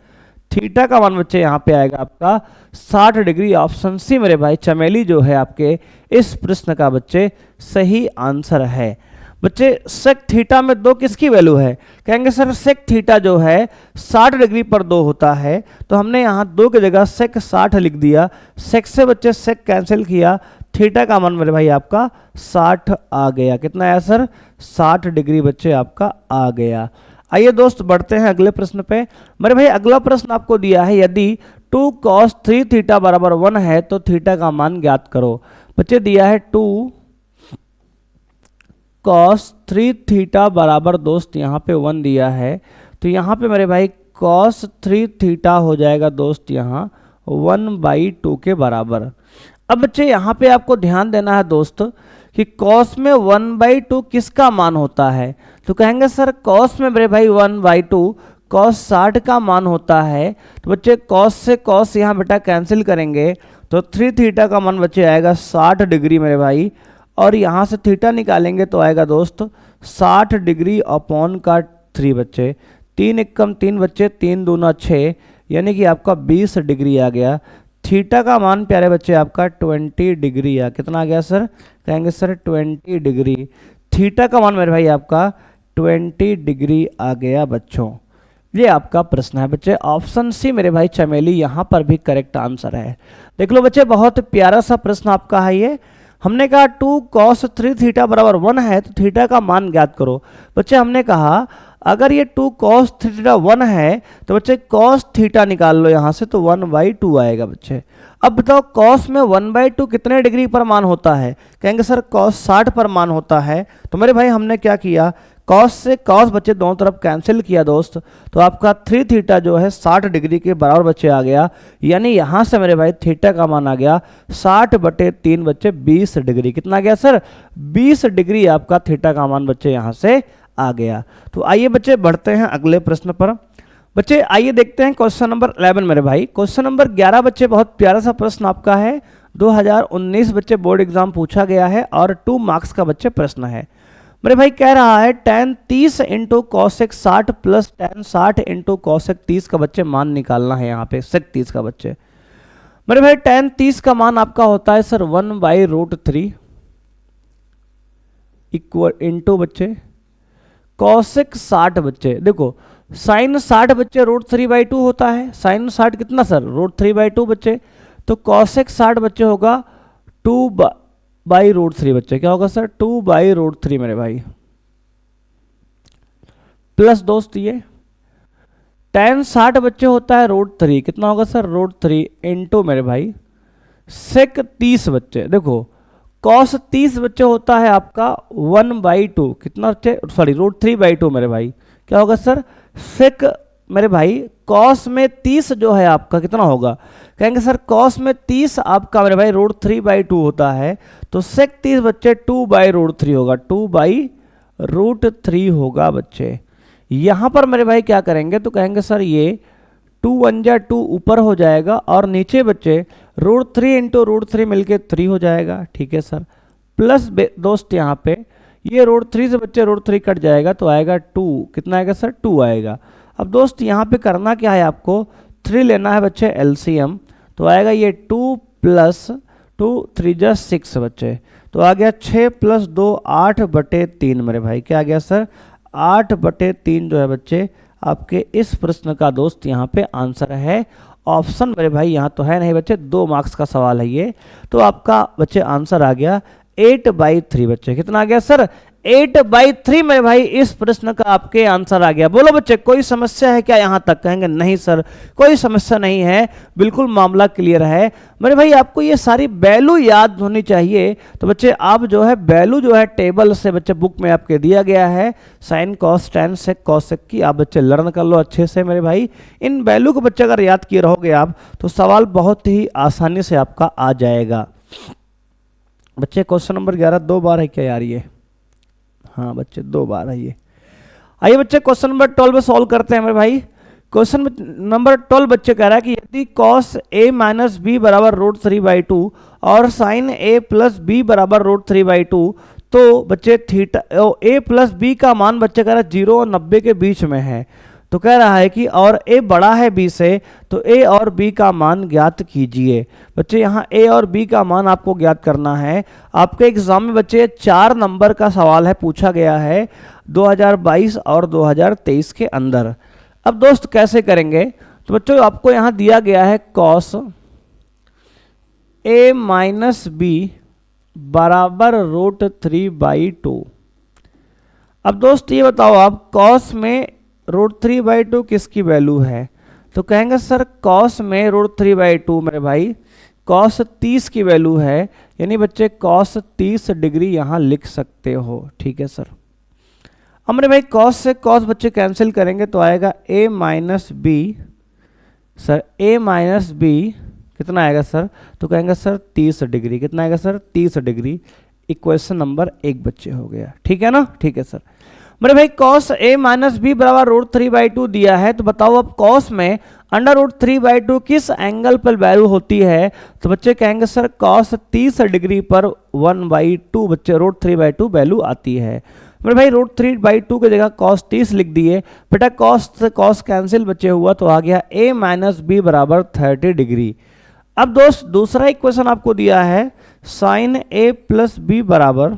थीटा का मान बच्चे यहाँ पे आएगा आपका 60 डिग्री। ऑप्शन सी मेरे भाई चमेली जो है आपके इस प्रश्न का बच्चे सही आंसर है। बच्चे सेक थीटा में 2 किसकी वैल्यू है? कहेंगे सर सेक थीटा जो है 60 डिग्री पर 2 होता है, तो हमने यहाँ 2 की जगह सेक 60 लिख दिया। सेक से बच्चे सेक कैंसिल किया, थीटा का मान मेरे भाई आपका 60 आ गया। कितना आया सर? 60 डिग्री बच्चे आपका आ गया। आइए दोस्त बढ़ते हैं अगले प्रश्न पे। मेरे भाई अगला प्रश्न आपको दिया है, यदि 2 cos 3 थीटा बराबर 1 है तो थीटा का मान ज्ञात करो। बच्चे दिया है 2 cos 3 थीटा बराबर दोस्त यहाँ पे 1 दिया है, तो यहाँ पे मेरे भाई cos 3 थीटा हो जाएगा दोस्त यहाँ 1/2 के बराबर। अब बच्चे यहाँ पे आपको ध्यान देना है दोस्त कि cos में 1/2 किसका मान होता है? तो कहेंगे सर cos में मेरे भाई 1/2 cos 60 का मान होता है, तो बच्चे cos से cos यहाँ बेटा कैंसिल करेंगे तो 3 थीटा का मान बच्चे आएगा 60 डिग्री मेरे भाई, और यहाँ से थीटा निकालेंगे तो आएगा दोस्त 60 डिग्री अपॉन का 3 बच्चे, 3 एकम 3 बच्चे, 3 दूना 6 यानी कि आपका 20 डिग्री आ गया। थीटा का मान प्यारे बच्चे आपका 20 डिग्री आ, कितना आ गया सर? कहेंगे सर 20 डिग्री। थीटा का मान मेरे भाई आपका 20 डिग्री आ गया बच्चों। ये आपका प्रश्न है बच्चे, ऑप्शन सी मेरे भाई चमेली यहाँ पर भी करेक्ट आंसर है। देख लो बच्चे बहुत प्यारा सा प्रश्न आपका है ये। हमने कहा 2 cos 3 थीटा बराबर 1 है तो थीटा का मान ज्ञात करो। बच्चे हमने कहा अगर ये 2 cos थीटा 1 है तो बच्चे cos थीटा निकाल लो यहाँ से, तो 1/2 आएगा बच्चे। अब बताओ cos में 1/2 कितने डिग्री पर मान होता है? कहेंगे सर cos 60 पर मान होता है। तो मेरे भाई हमने क्या किया, cos से cos बच्चे दोनों तरफ कैंसिल किया दोस्त, तो आपका 3 थीटा जो है 60 डिग्री के बराबर बच्चे आ गया। यानी यहाँ से मेरे भाई थीटा का मान आ गया 60/3 बच्चे 20 डिग्री। कितना आ गया सर? 20 डिग्री आपका थीटा का मान बच्चे यहाँ से आ गया। तो आइए बच्चे बढ़ते हैं अगले प्रश्न पर। बच्चे आइए देखते हैं क्वेश्चन नंबर 11 मेरे भाई। क्वेश्चन नंबर 11 बच्चे बहुत प्यारा सा प्रश्न आपका है, 2019 बच्चे बोर्ड एग्जाम पूछा गया है और 2 मार्क्स का बच्चे प्रश्न है मेरे भाई। कह रहा है tan 30 into cosec 60 plus tan 60 into cosec 30 का बच्चे मान निकालना है। यहाँ पे सेक 30 का बच्चे मेरे भाई tan 30 का मान आपका होता है सर 1/√3 इक्वल इंटू बच्चे कॉसेक 60 बच्चे। देखो साइन 60 बच्चे √3/2 होता है। साइन 60 कितना सर √3/2 बच्चे, तो कॉसेक 60 बच्चे होगा 2/√3 बच्चे। क्या होगा सर 2/√3 मेरे भाई, प्लस दोस्त ये tan 60 बच्चे होता है √3, कितना होगा सर √3 इंटू मेरे भाई सेक 30 बच्चे। देखो कॉस 30 बच्चे होता है आपका 1/2, कितना बच्चे सॉरी √3/2 मेरे भाई। क्या होगा सर सेक मेरे भाई कॉस में 30 जो है आपका कितना होगा, कहेंगे सर कॉस में 30 आपका मेरे भाई √3/2 होता है, तो सेक 30 बच्चे 2/√3 होगा, 2/√3 होगा बच्चे। यहां पर मेरे भाई क्या करेंगे तो कहेंगे सर ये 2 1 जा 2 ऊपर हो जाएगा और नीचे बच्चे √3 इंटू √3 मिलके 3 हो जाएगा। ठीक है सर, प्लस दोस्त यहाँ पे ये √3 से बच्चे √3 कट जाएगा तो आएगा 2, कितना आएगा सर 2 आएगा। अब दोस्त यहाँ पे करना क्या है, आपको 3 लेना है बच्चे एलसीएम, तो आएगा ये 2 + 2 3 जा 6 बच्चे, तो आ गया 6 + 2 8/3 मेरे भाई। क्या आ गया सर 8/3 जो है बच्चे आपके इस प्रश्न का दोस्त यहाँ पे आंसर है। ऑप्शन मेरे भाई यहाँ तो है नहीं बच्चे, 2 मार्क्स का सवाल है ये, तो आपका बच्चे आंसर आ गया 8/3 बच्चे। कितना आ गया सर 8/3 मेरे भाई, इस प्रश्न का आपके आंसर आ गया। बोलो बच्चे कोई समस्या है क्या यहाँ तक, कहेंगे नहीं सर कोई समस्या नहीं है, बिल्कुल मामला क्लियर है मेरे भाई। आपको ये सारी वैल्यू याद होनी चाहिए, तो बच्चे आप जो है वैल्यू जो है टेबल से बच्चे बुक में आपके दिया गया है, sine cos tan sec cosec की आप बच्चे लर्न कर लो अच्छे से मेरे भाई। इन वैल्यू को बच्चे अगर याद किए रहोगे आप तो सवाल बहुत ही आसानी से आपका आ जाएगा बच्चे। क्वेश्चन नंबर 11 2 बार है क्या यार ये, हाँ बच्चे 2 बार है ये। आइए बच्चे क्वेश्चन नंबर 12 सॉल्व करते हैं मेरे भाई। क्वेश्चन नंबर 12 बच्चे कह रहा है कि यदि cos a - b बराबर √3/2 और sin a + b बराबर √3/2, तो बच्चे थीटा a + b का मान बच्चे कह रहा है 0 और 90 के बीच में है, तो कह रहा है कि और a बड़ा है b से, तो a और b का मान ज्ञात कीजिए। बच्चे यहाँ a और b का मान आपको ज्ञात करना है। आपके एग्जाम में बच्चे 4 नंबर का सवाल है, पूछा गया है 2022 और 2023 के अंदर। अब दोस्त कैसे करेंगे, तो बच्चों आपको यहाँ दिया गया है cos a - b बराबर √3/2। अब दोस्त ये बताओ आप cos में √3/2 किसकी वैल्यू है, तो कहेंगे सर cos में √3/2 मेरे भाई cos 30 की वैल्यू है, यानी बच्चे cos 30 डिग्री यहाँ लिख सकते हो। ठीक है सर, अब मेरे भाई cos से cos बच्चे कैंसिल करेंगे तो आएगा a - b sir, a - b कितना आएगा सर, तो कहेंगे सर 30 डिग्री, कितना आएगा सर 30 डिग्री। इक्वेशन नंबर 1 बच्चे हो गया, ठीक है ना। ठीक है सर, मेरे भाई cos a - b बराबर √3/2 दिया है, तो बताओ अब cos में √3/2 किस एंगल पर वैल्यू होती है, तो बच्चे कहेंगे सर cos 30 डिग्री पर 1/2 बच्चे √3/2 वैल्यू आती है। मेरे भाई √3/2 की जगह cos 30 लिख दिए बेटा, cos से cos कैंसिल बचे हुआ, तो आ गया a - b बराबर 30 डिग्री। अब दोस्त दूसरा इक्वेशन आपको दिया है sin a + b बराबर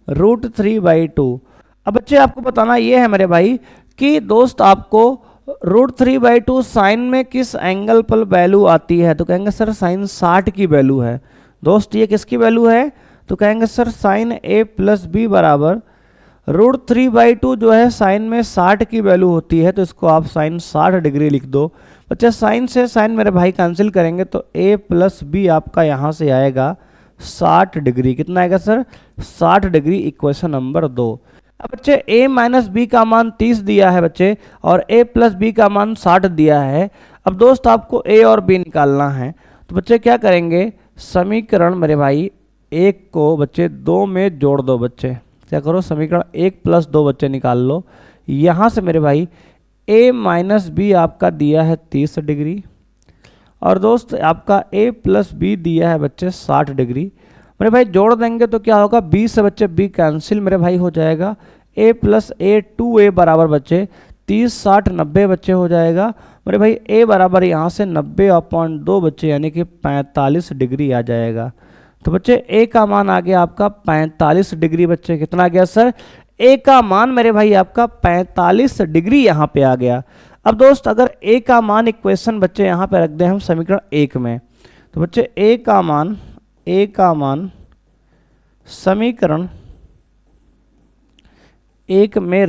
√3/2। अब बच्चे आपको बताना ये है मेरे भाई कि दोस्त आपको √3/2 साइन में किस एंगल पर वैल्यू आती है, तो कहेंगे सर साइन 60 की वैल्यू है। दोस्त ये किसकी वैल्यू है, तो कहेंगे सर साइन a + b बराबर √3/2 जो है साइन में 60 की वैल्यू होती है, तो इसको आप साइन 60 डिग्री लिख दो। बच्चे साइन से साइन मेरे भाई कैंसिल करेंगे तो a + b आपका यहाँ से आएगा 60 डिग्री, कितना आएगा सर 60 डिग्री। Equation number 2। अब बच्चे a - b का मान 30 दिया है बच्चे, और a + b का मान 60 दिया है। अब दोस्त आपको a और b निकालना है, तो बच्चे क्या करेंगे, समीकरण मेरे भाई 1 को बच्चे 2 में जोड़ दो। बच्चे क्या करो, समीकरण 1 + 2 बच्चे निकाल लो, यहाँ से मेरे भाई a माइनस बी आपका दिया है 30 डिग्री, और दोस्त आपका a प्लस बी दिया है बच्चे 60 डिग्री। मेरे भाई जोड़ देंगे तो क्या होगा, b से बच्चे b कैंसिल मेरे भाई हो जाएगा, a प्लस a 2a बराबर बच्चे 30 60 90 बच्चे हो जाएगा। मेरे भाई a बराबर यहाँ से 90/2 बच्चे यानी कि 45 डिग्री आ जाएगा। तो बच्चे a का मान आ गया आपका 45 डिग्री। बच्चे कितना आ गया सर, a का मान मेरे भाई आपका 45 डिग्री यहाँ पे आ गया। अब दोस्त अगर a का मान इक्वेशन बच्चे यहाँ पे रख दें हम समीकरण 1 में, तो बच्चे a का मान समीकरण 1 में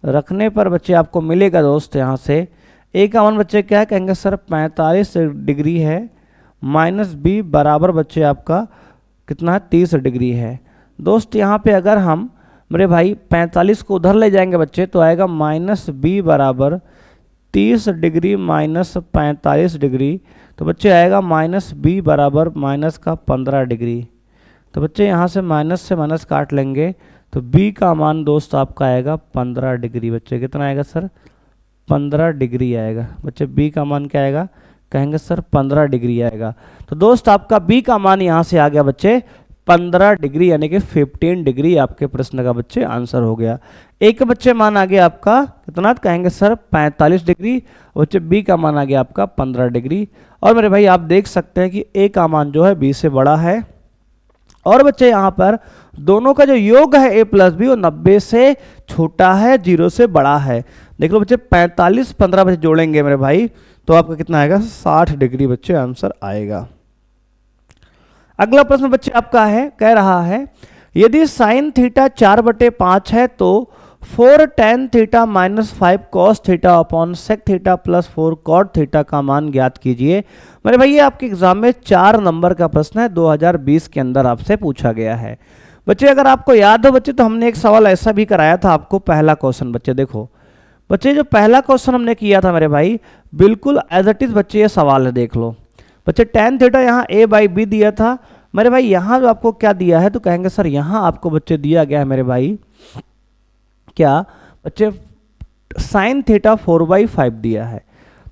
रखने पर बच्चे आपको मिलेगा दोस्त यहाँ से a का मान बच्चे क्या है, कहेंगे सर 45 डिग्री है, माइनस b बराबर बच्चे आपका कितना है 30 डिग्री है। दोस्त यहाँ पे अगर हम मेरे भाई 45 को उधर ले जाएंगे बच्चे तो आएगा माइनस b बराबर 30 डिग्री माइनस 45 डिग्री, तो बच्चे आएगा माइनस b बराबर माइनस का 15 डिग्री। तो बच्चे यहाँ से माइनस काट लेंगे तो b का मान दोस्त आपका आएगा 15 डिग्री। बच्चे कितना आएगा सर, 15 डिग्री आएगा। बच्चे b का मान क्या आएगा, कहेंगे सर 15 डिग्री आएगा। तो दोस्त आपका b का मान यहाँ से आ गया बच्चे 15 डिग्री यानी कि 15 डिग्री आपके प्रश्न का बच्चे आंसर हो गया। एक बच्चे मान आ गया आपका कितना, कहेंगे सर 45 डिग्री, बच्चे b का मान आ गया आपका 15 डिग्री। और मेरे भाई आप देख सकते हैं कि a का मान जो है b से बड़ा है, और बच्चे यहाँ पर दोनों का जो योग है a प्लस बी वो 90 से छोटा है, 0 से बड़ा है। देख लो बच्चे 45 15 बच्चे जोड़ेंगे मेरे भाई तो आपका कितना आएगा, 60 डिग्री बच्चे आंसर आएगा। अगला प्रश्न बच्चे आपका है, कह रहा है यदि साइन थीटा 4/5 है तो 4 tan theta minus 5 cos theta upon sec theta plus 4 cot theta का मान ज्ञात कीजिए। मेरे भाई ये आपके एग्जाम में 4 नंबर का प्रश्न है, 2020 के अंदर आपसे पूछा गया है। बच्चे अगर आपको याद हो बच्चे तो हमने एक सवाल ऐसा भी कराया था आपको, पहला क्वेश्चन बच्चे देखो बच्चे जो पहला क्वेश्चन हमने किया था मेरे भाई बिल्कुल एज इट इज बच्चे ये सवाल है, देख लो बच्चे tan थीटा यहाँ a/b दिया था मेरे भाई, यहाँ जो आपको क्या दिया है तो कहेंगे सर यहाँ आपको बच्चे दिया गया है मेरे भाई क्या बच्चे साइन थीटा 4/5 दिया है।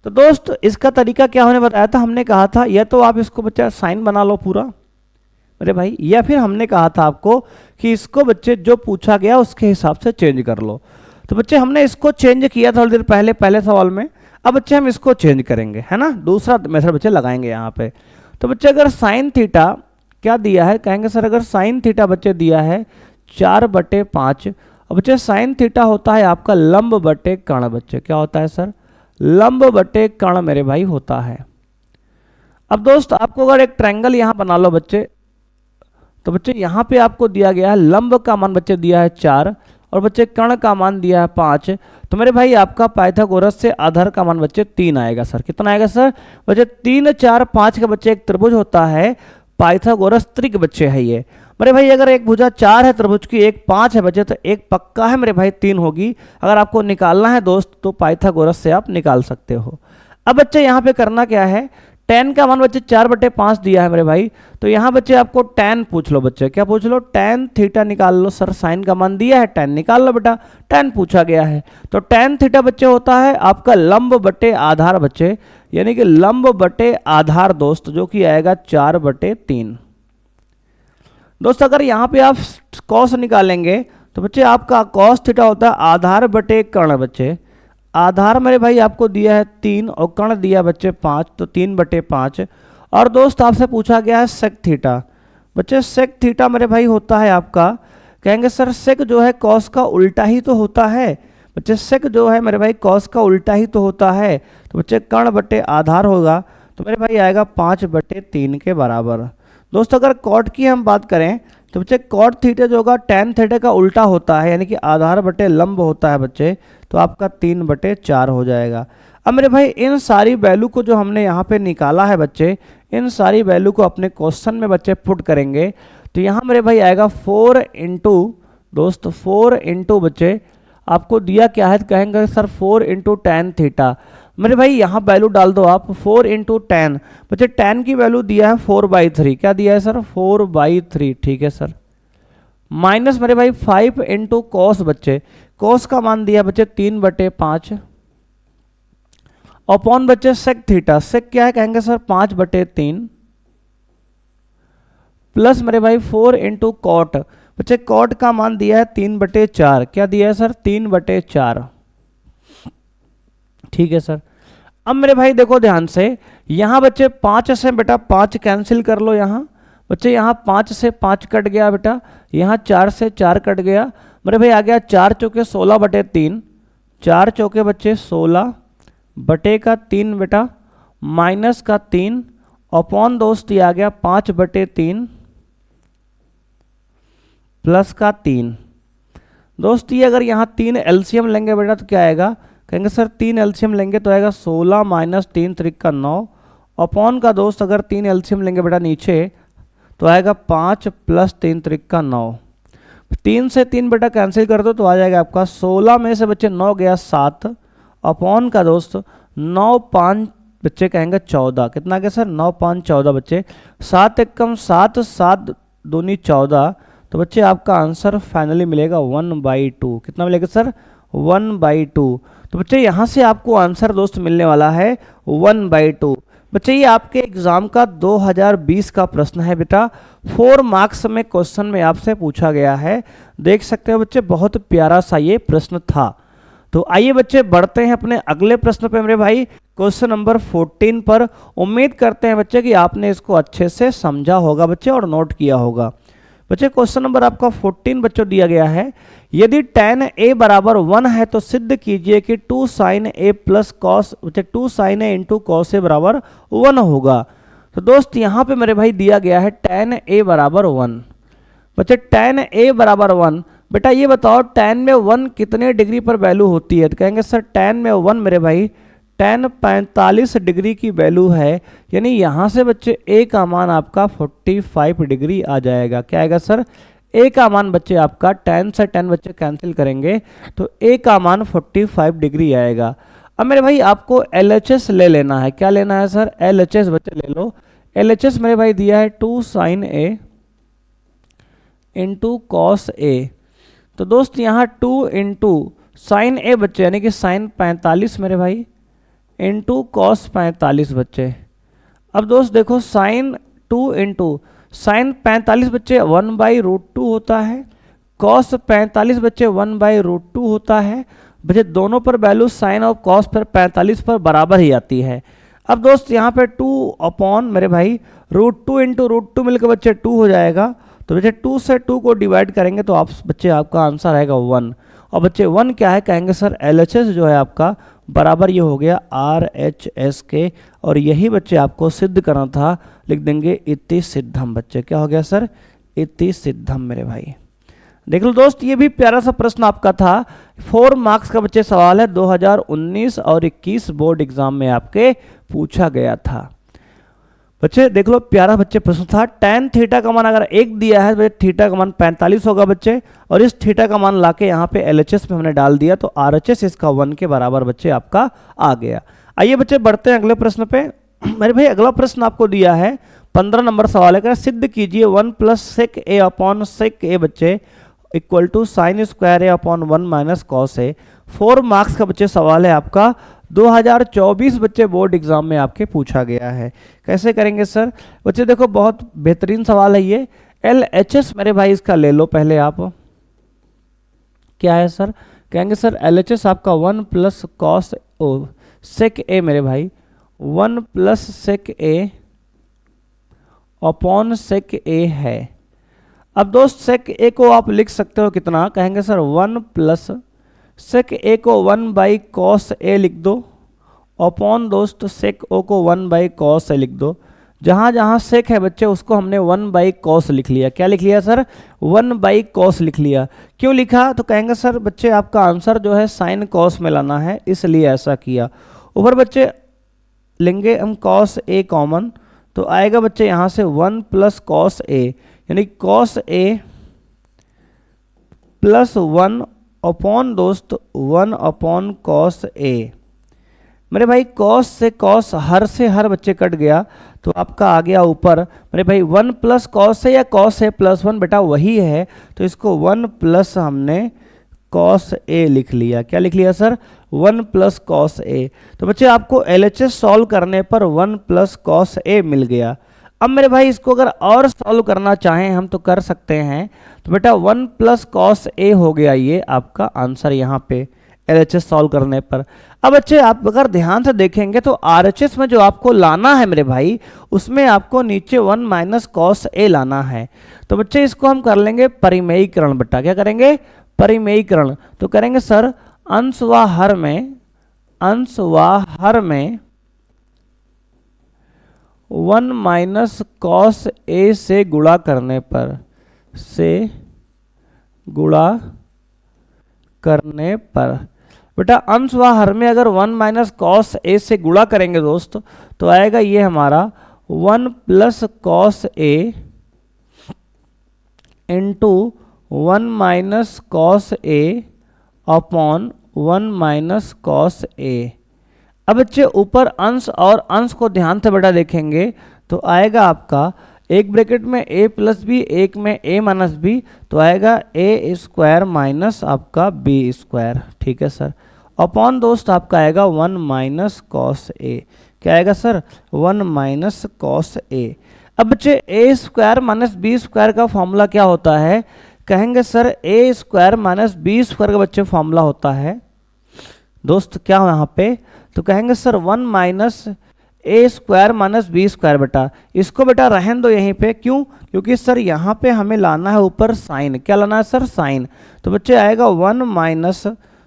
तो दोस्त इसका तरीका क्या होने बताया था, हमने कहा था या तो आप इसको बच्चा साइन बना लो पूरा मेरे भाई, या फिर हमने कहा था आपको कि इसको बच्चे जो पूछा गया उसके हिसाब से चेंज कर लो। तो बच्चे हमने इसको चेंज किया थोड़ी देर पहले सवाल में, अब बच्चे हम इसको चेंज करेंगे है ना, दूसरा मेथड बच्चे लगाएंगे यहाँ पे। तो बच्चे अगर साइन थीटा क्या दिया है, कहेंगे सर अगर साइन थीटा बच्चे दिया है 4/5, और बच्चे साइन थीटा होता है आपका लंब बटे कर्ण। बच्चे क्या होता है सर, लंब बटे कर्ण मेरे भाई होता है। अब दोस्त आपको अगर एक ट्रायंगल यहाँ बना लो बच्चे, तो बच्चे यहाँ पे आपको दिया गया है लंब का मान बच्चे दिया है 4 और बच्चे कर्ण का मान दिया है 5, तो मेरे भाई आपका पाइथागोरस से आधार का मान बच्चे 3 आएगा। सर कितना आएगा सर, बच्चे 3 4 5 का बच्चे एक त्रिभुज होता है, पाइथागोरस त्रिक बच्चे है ये मेरे भाई। अगर एक भुजा 4 है त्रिभुज की, एक 5 है बच्चे, तो एक पक्का है मेरे भाई 3 होगी। अगर आपको निकालना है दोस्त तो पाइथागोरस से आप निकाल सकते हो। अब बच्चे यहाँ पे करना क्या है, tan का मान बच्चे 4/5 दिया है मेरे भाई, तो यहाँ बच्चे आपको tan पूछ लो बच्चे, क्या पूछ लो, tan थीटा निकाल लो। सर साइन का मान दिया है, tan निकाल लो बेटा, tan पूछा गया है। तो tan थीटा बच्चे होता है आपका लंब बटे आधार बच्चे, यानी कि लंब बटे आधार दोस्त, जो कि आएगा 4/3। दोस्त अगर यहाँ पे आप cos निकालेंगे तो बच्चे आपका cos थीटा होता है आधार बटे कर्ण। बच्चे आधार मेरे भाई आपको दिया है 3 और कर्ण दिया बच्चे 5, तो 3/5। और दोस्त आपसे पूछा गया है सेक थीटा। बच्चे सेक थीटा मेरे भाई होता है आपका, कहेंगे सर सेक जो है कॉस का उल्टा ही तो होता है। बच्चे सेक जो है मेरे भाई कॉस का उल्टा ही तो होता है, तो बच्चे कर्ण बटे आधार होगा, तो मेरे भाई आएगा 5/3 के बराबर। दोस्त अगर कॉट की हम बात करें तो बच्चे कॉट थीटा जो होगा tan थीटा का उल्टा होता है, यानी कि आधार बटे लंब होता है बच्चे, तो आपका 3/4 हो जाएगा। अब मेरे भाई इन सारी वैल्यू को जो हमने यहाँ पे निकाला है बच्चे, इन सारी वैल्यू को अपने क्वेश्चन में बच्चे पुट करेंगे, तो यहाँ मेरे भाई आएगा 4 इंटू दोस्त 4 इंटू बच्चे आपको दिया क्या है, कहेंगे सर 4 इंटू tan थीटा। मेरे भाई यहाँ वैल्यू डाल दो आप 4 इंटू tan। बच्चे tan की वैल्यू दिया है 4/3, क्या दिया है सर 4/3, ठीक है सर माइनस मेरे भाई 5 इंटू कॉस बच्चे, कॉस का मान दिया बच्चे 3/5 अपॉन बच्चे सेक थीटा, सेक क्या है कहेंगे सर 5/3 प्लस मेरे भाई 4 इंटू कॉट, बच्चे कॉट का मान दिया है 3/4, क्या दिया है सर 3/4। ठीक है सर। अब मेरे भाई देखो ध्यान से, यहां बच्चे 5 से बेटा 5 कैंसिल कर लो, यहां बच्चे यहाँ 5 से 5 कट गया बेटा, यहाँ 4 से 4 कट गया मेरे भाई, आ गया 4 चौके 16/3, 4 चौके बच्चे 16 बटे का 3 बेटा माइनस का 3 अपॉन दोस्त ये आ गया 5/3 प्लस का 3। दोस्त ये अगर यहाँ 3 एलसीएम लेंगे बेटा तो क्या आएगा, कहेंगे सर 3 एलसीएम लेंगे तो आएगा 16 माइनस 3 त्रिक 9 अपॉन का दोस्त अगर 3 एलसीएम लेंगे बेटा नीचे तो आएगा 5 प्लस 3 त्रिक 9। 3 से 3 बेटा कैंसिल कर दो तो आ जाएगा आपका 16 में से बच्चे 9 गया 7 अपॉन का दोस्त 9 5 बच्चे कहेंगे 14, कितना गया सर 9 5 14 बच्चे, 7 एकम 7 7 दूनी 14, तो बच्चे आपका आंसर फाइनली मिलेगा 1/2। कितना मिलेगा सर 1/2। तो बच्चे यहाँ से आपको आंसर दोस्त मिलने वाला है 1/2। बच्चे ये आपके एग्जाम का 2020 का प्रश्न है बेटा, 4 मार्क्स में क्वेश्चन में आपसे पूछा गया है। देख सकते हो बच्चे बहुत प्यारा सा ये प्रश्न था। तो आइए बच्चे बढ़ते हैं अपने अगले प्रश्न पे मेरे भाई, क्वेश्चन नंबर 14 पर। उम्मीद करते हैं बच्चे कि आपने इसको अच्छे से समझा होगा बच्चे और नोट किया होगा। बच्चे क्वेश्चन नंबर आपका 14 बच्चों दिया गया है, यदि tan a बराबर 1 है तो सिद्ध कीजिए कि 2 sin a प्लस कॉस, बच्चे 2 sin a into cos A बराबर 1 होगा। तो दोस्त यहाँ पे मेरे भाई दिया गया है tan a बराबर 1। बच्चे tan a बराबर 1, बेटा ये बताओ tan में 1 कितने डिग्री पर वैल्यू होती है, तो कहेंगे सर tan में 1 मेरे भाई tan 45 डिग्री की वैल्यू है, यानी यहाँ से बच्चे a का मान आपका 45 डिग्री आ जाएगा। क्या आएगा सर a का मान बच्चे आपका tan से tan बच्चे कैंसिल करेंगे तो a का मान 45 डिग्री आएगा। अब मेरे भाई आपको LHS ले लेना है, क्या लेना है सर LHS बच्चे ले लो। LHS मेरे भाई दिया है 2 sin a into cos a, तो दोस्त यहाँ 2 इंटू साइन ए बच्चे यानी कि साइन 45 मेरे भाई इंटू कॉस 45 बच्चे। अब दोस्त देखो साइन 2 इंटू साइन 45 बच्चे 1/√2 होता है, कॉस 45 बच्चे 1/√2 होता है। बच्चे दोनों पर वैल्यू साइन और कॉस पर 45 पर बराबर ही आती है। अब दोस्त यहाँ पे 2 अपॉन मेरे भाई √2 इंटू √2 मिलकर बच्चे 2 हो जाएगा, तो बच्चे 2 से 2 को डिवाइड करेंगे तो आप बच्चे आपका आंसर आएगा 1। और बच्चे 1 क्या है कहेंगे सर LHS जो है आपका बराबर ये हो गया RHS के, और यही बच्चे आपको सिद्ध करना था, लिख देंगे इति सिद्धम। बच्चे क्या हो गया सर इति सिद्धम मेरे भाई। देख लो दोस्त ये भी प्यारा सा प्रश्न आपका था, 4 मार्क्स का बच्चे सवाल है, 2019 और 21 बोर्ड एग्जाम में आपके पूछा गया था। बच्चे देख लो प्यारा बच्चे प्रश्न था, tan थीटा का मान अगर 1 दिया है तो थीटा का मान 45 होगा बच्चे, और इस थीटा का मान लाके यहाँ पे LHS में हमने डाल दिया तो RHS इसका 1 के बराबर बच्चे आपका आ गया। आइए बच्चे बढ़ते हैं अगले प्रश्न पे। मेरे भाई अगला प्रश्न आपको दिया है 15 नंबर सवाल है, सिद्ध कीजिए 1 plus sec A upon sec A बच्चे equal to sine square A upon 1 minus cos A. 4 marks का बच्चे सवाल है आपका, 2024 बच्चे बोर्ड एग्जाम में आपके पूछा गया है। कैसे करेंगे सर बच्चे, देखो बहुत बेहतरीन सवाल है ये। LHS मेरे भाई इसका ले लो पहले आप, क्या है सर कहेंगे सर LHS आपका 1 प्लस कॉस सेक ए मेरे भाई 1 प्लस सेक ए अपॉन सेक ए है। अब दोस्त सेक ए को आप लिख सकते हो कितना, कहेंगे सर 1 प्लस सेक ए को 1 कॉस ए लिख दो अपॉन दोस्त सेक ओ को 1 कॉस ए लिख दो। जहाँ जहाँ सेक है बच्चे उसको हमने 1 कॉस लिख लिया। क्या लिख लिया सर 1 कॉस लिख लिया। क्यों लिखा तो कहेंगे सर बच्चे आपका आंसर जो है साइन कॉस में लाना है इसलिए ऐसा किया। ऊपर बच्चे लेंगे हम कॉस ए कॉमन तो आएगा बच्चे यहाँ से 1 प्लस कॉस ए, यानी कॉस ए प्लस 1 अपॉन दोस्त 1 अपॉन कॉस ए। मेरे भाई कॉस से कॉस, हर से हर बच्चे कट गया, तो आपका आ गया ऊपर मेरे भाई 1 प्लस कॉस है या कॉस ए प्लस 1, बेटा वही है, तो इसको 1 प्लस हमने कॉस ए लिख लिया। क्या लिख लिया सर? 1 plus cos A. तो बच्चे आपको LHS सॉल्व करने पर 1 प्लस कॉस ए मिल गया। अब मेरे भाई इसको अगर और सॉल्व करना चाहें हम तो कर सकते हैं, तो बेटा 1 प्लस कॉस ए हो गया ये आपका आंसर यहाँ पे LHS सॉल्व करने पर। अब बच्चे आप अगर ध्यान से देखेंगे तो RHS में जो आपको लाना है मेरे भाई, उसमें आपको नीचे 1 माइनस कॉस ए लाना है। तो बच्चे इसको हम कर लेंगे परिमेयीकरण। बेटा क्या करेंगे? परिमेयीकरण। तो करेंगे सर अंश व हर में 1 माइनस कॉस ए से गुणा करने पर बेटा अंश व हर में अगर 1 माइनस कॉस ए से गुणा करेंगे दोस्त, तो आएगा ये हमारा 1 plus cos A into 1 minus cos A upon 1 minus cos ए। अब बच्चे ऊपर अंश और अंश को ध्यान से बेटा देखेंगे तो आएगा आपका एक ब्रैकेट में a प्लस बी, एक में a माइनस बी, तो आएगा a स्क्वायर माइनस आपका b स्क्वायर। ठीक है सर, अपॉन दोस्त आपका आएगा 1 माइनस कॉस ए। क्या आएगा सर? 1 माइनस कॉस ए। अब बच्चे a square minus B square का फॉर्मूला क्या होता है? कहेंगे sir a square minus B square का बच्चे फॉर्मूला होता है दोस्त क्या हो यहाँ पे, तो कहेंगे सर 1 माइनस ए स्क्वायर माइनस बी स्क्वायर। बेटा इसको बेटा रहने दो यहीं पे, क्यों? क्योंकि सर यहाँ पे हमें लाना है ऊपर साइन। क्या लाना है सर? साइन। तो बच्चे आएगा 1 माइनस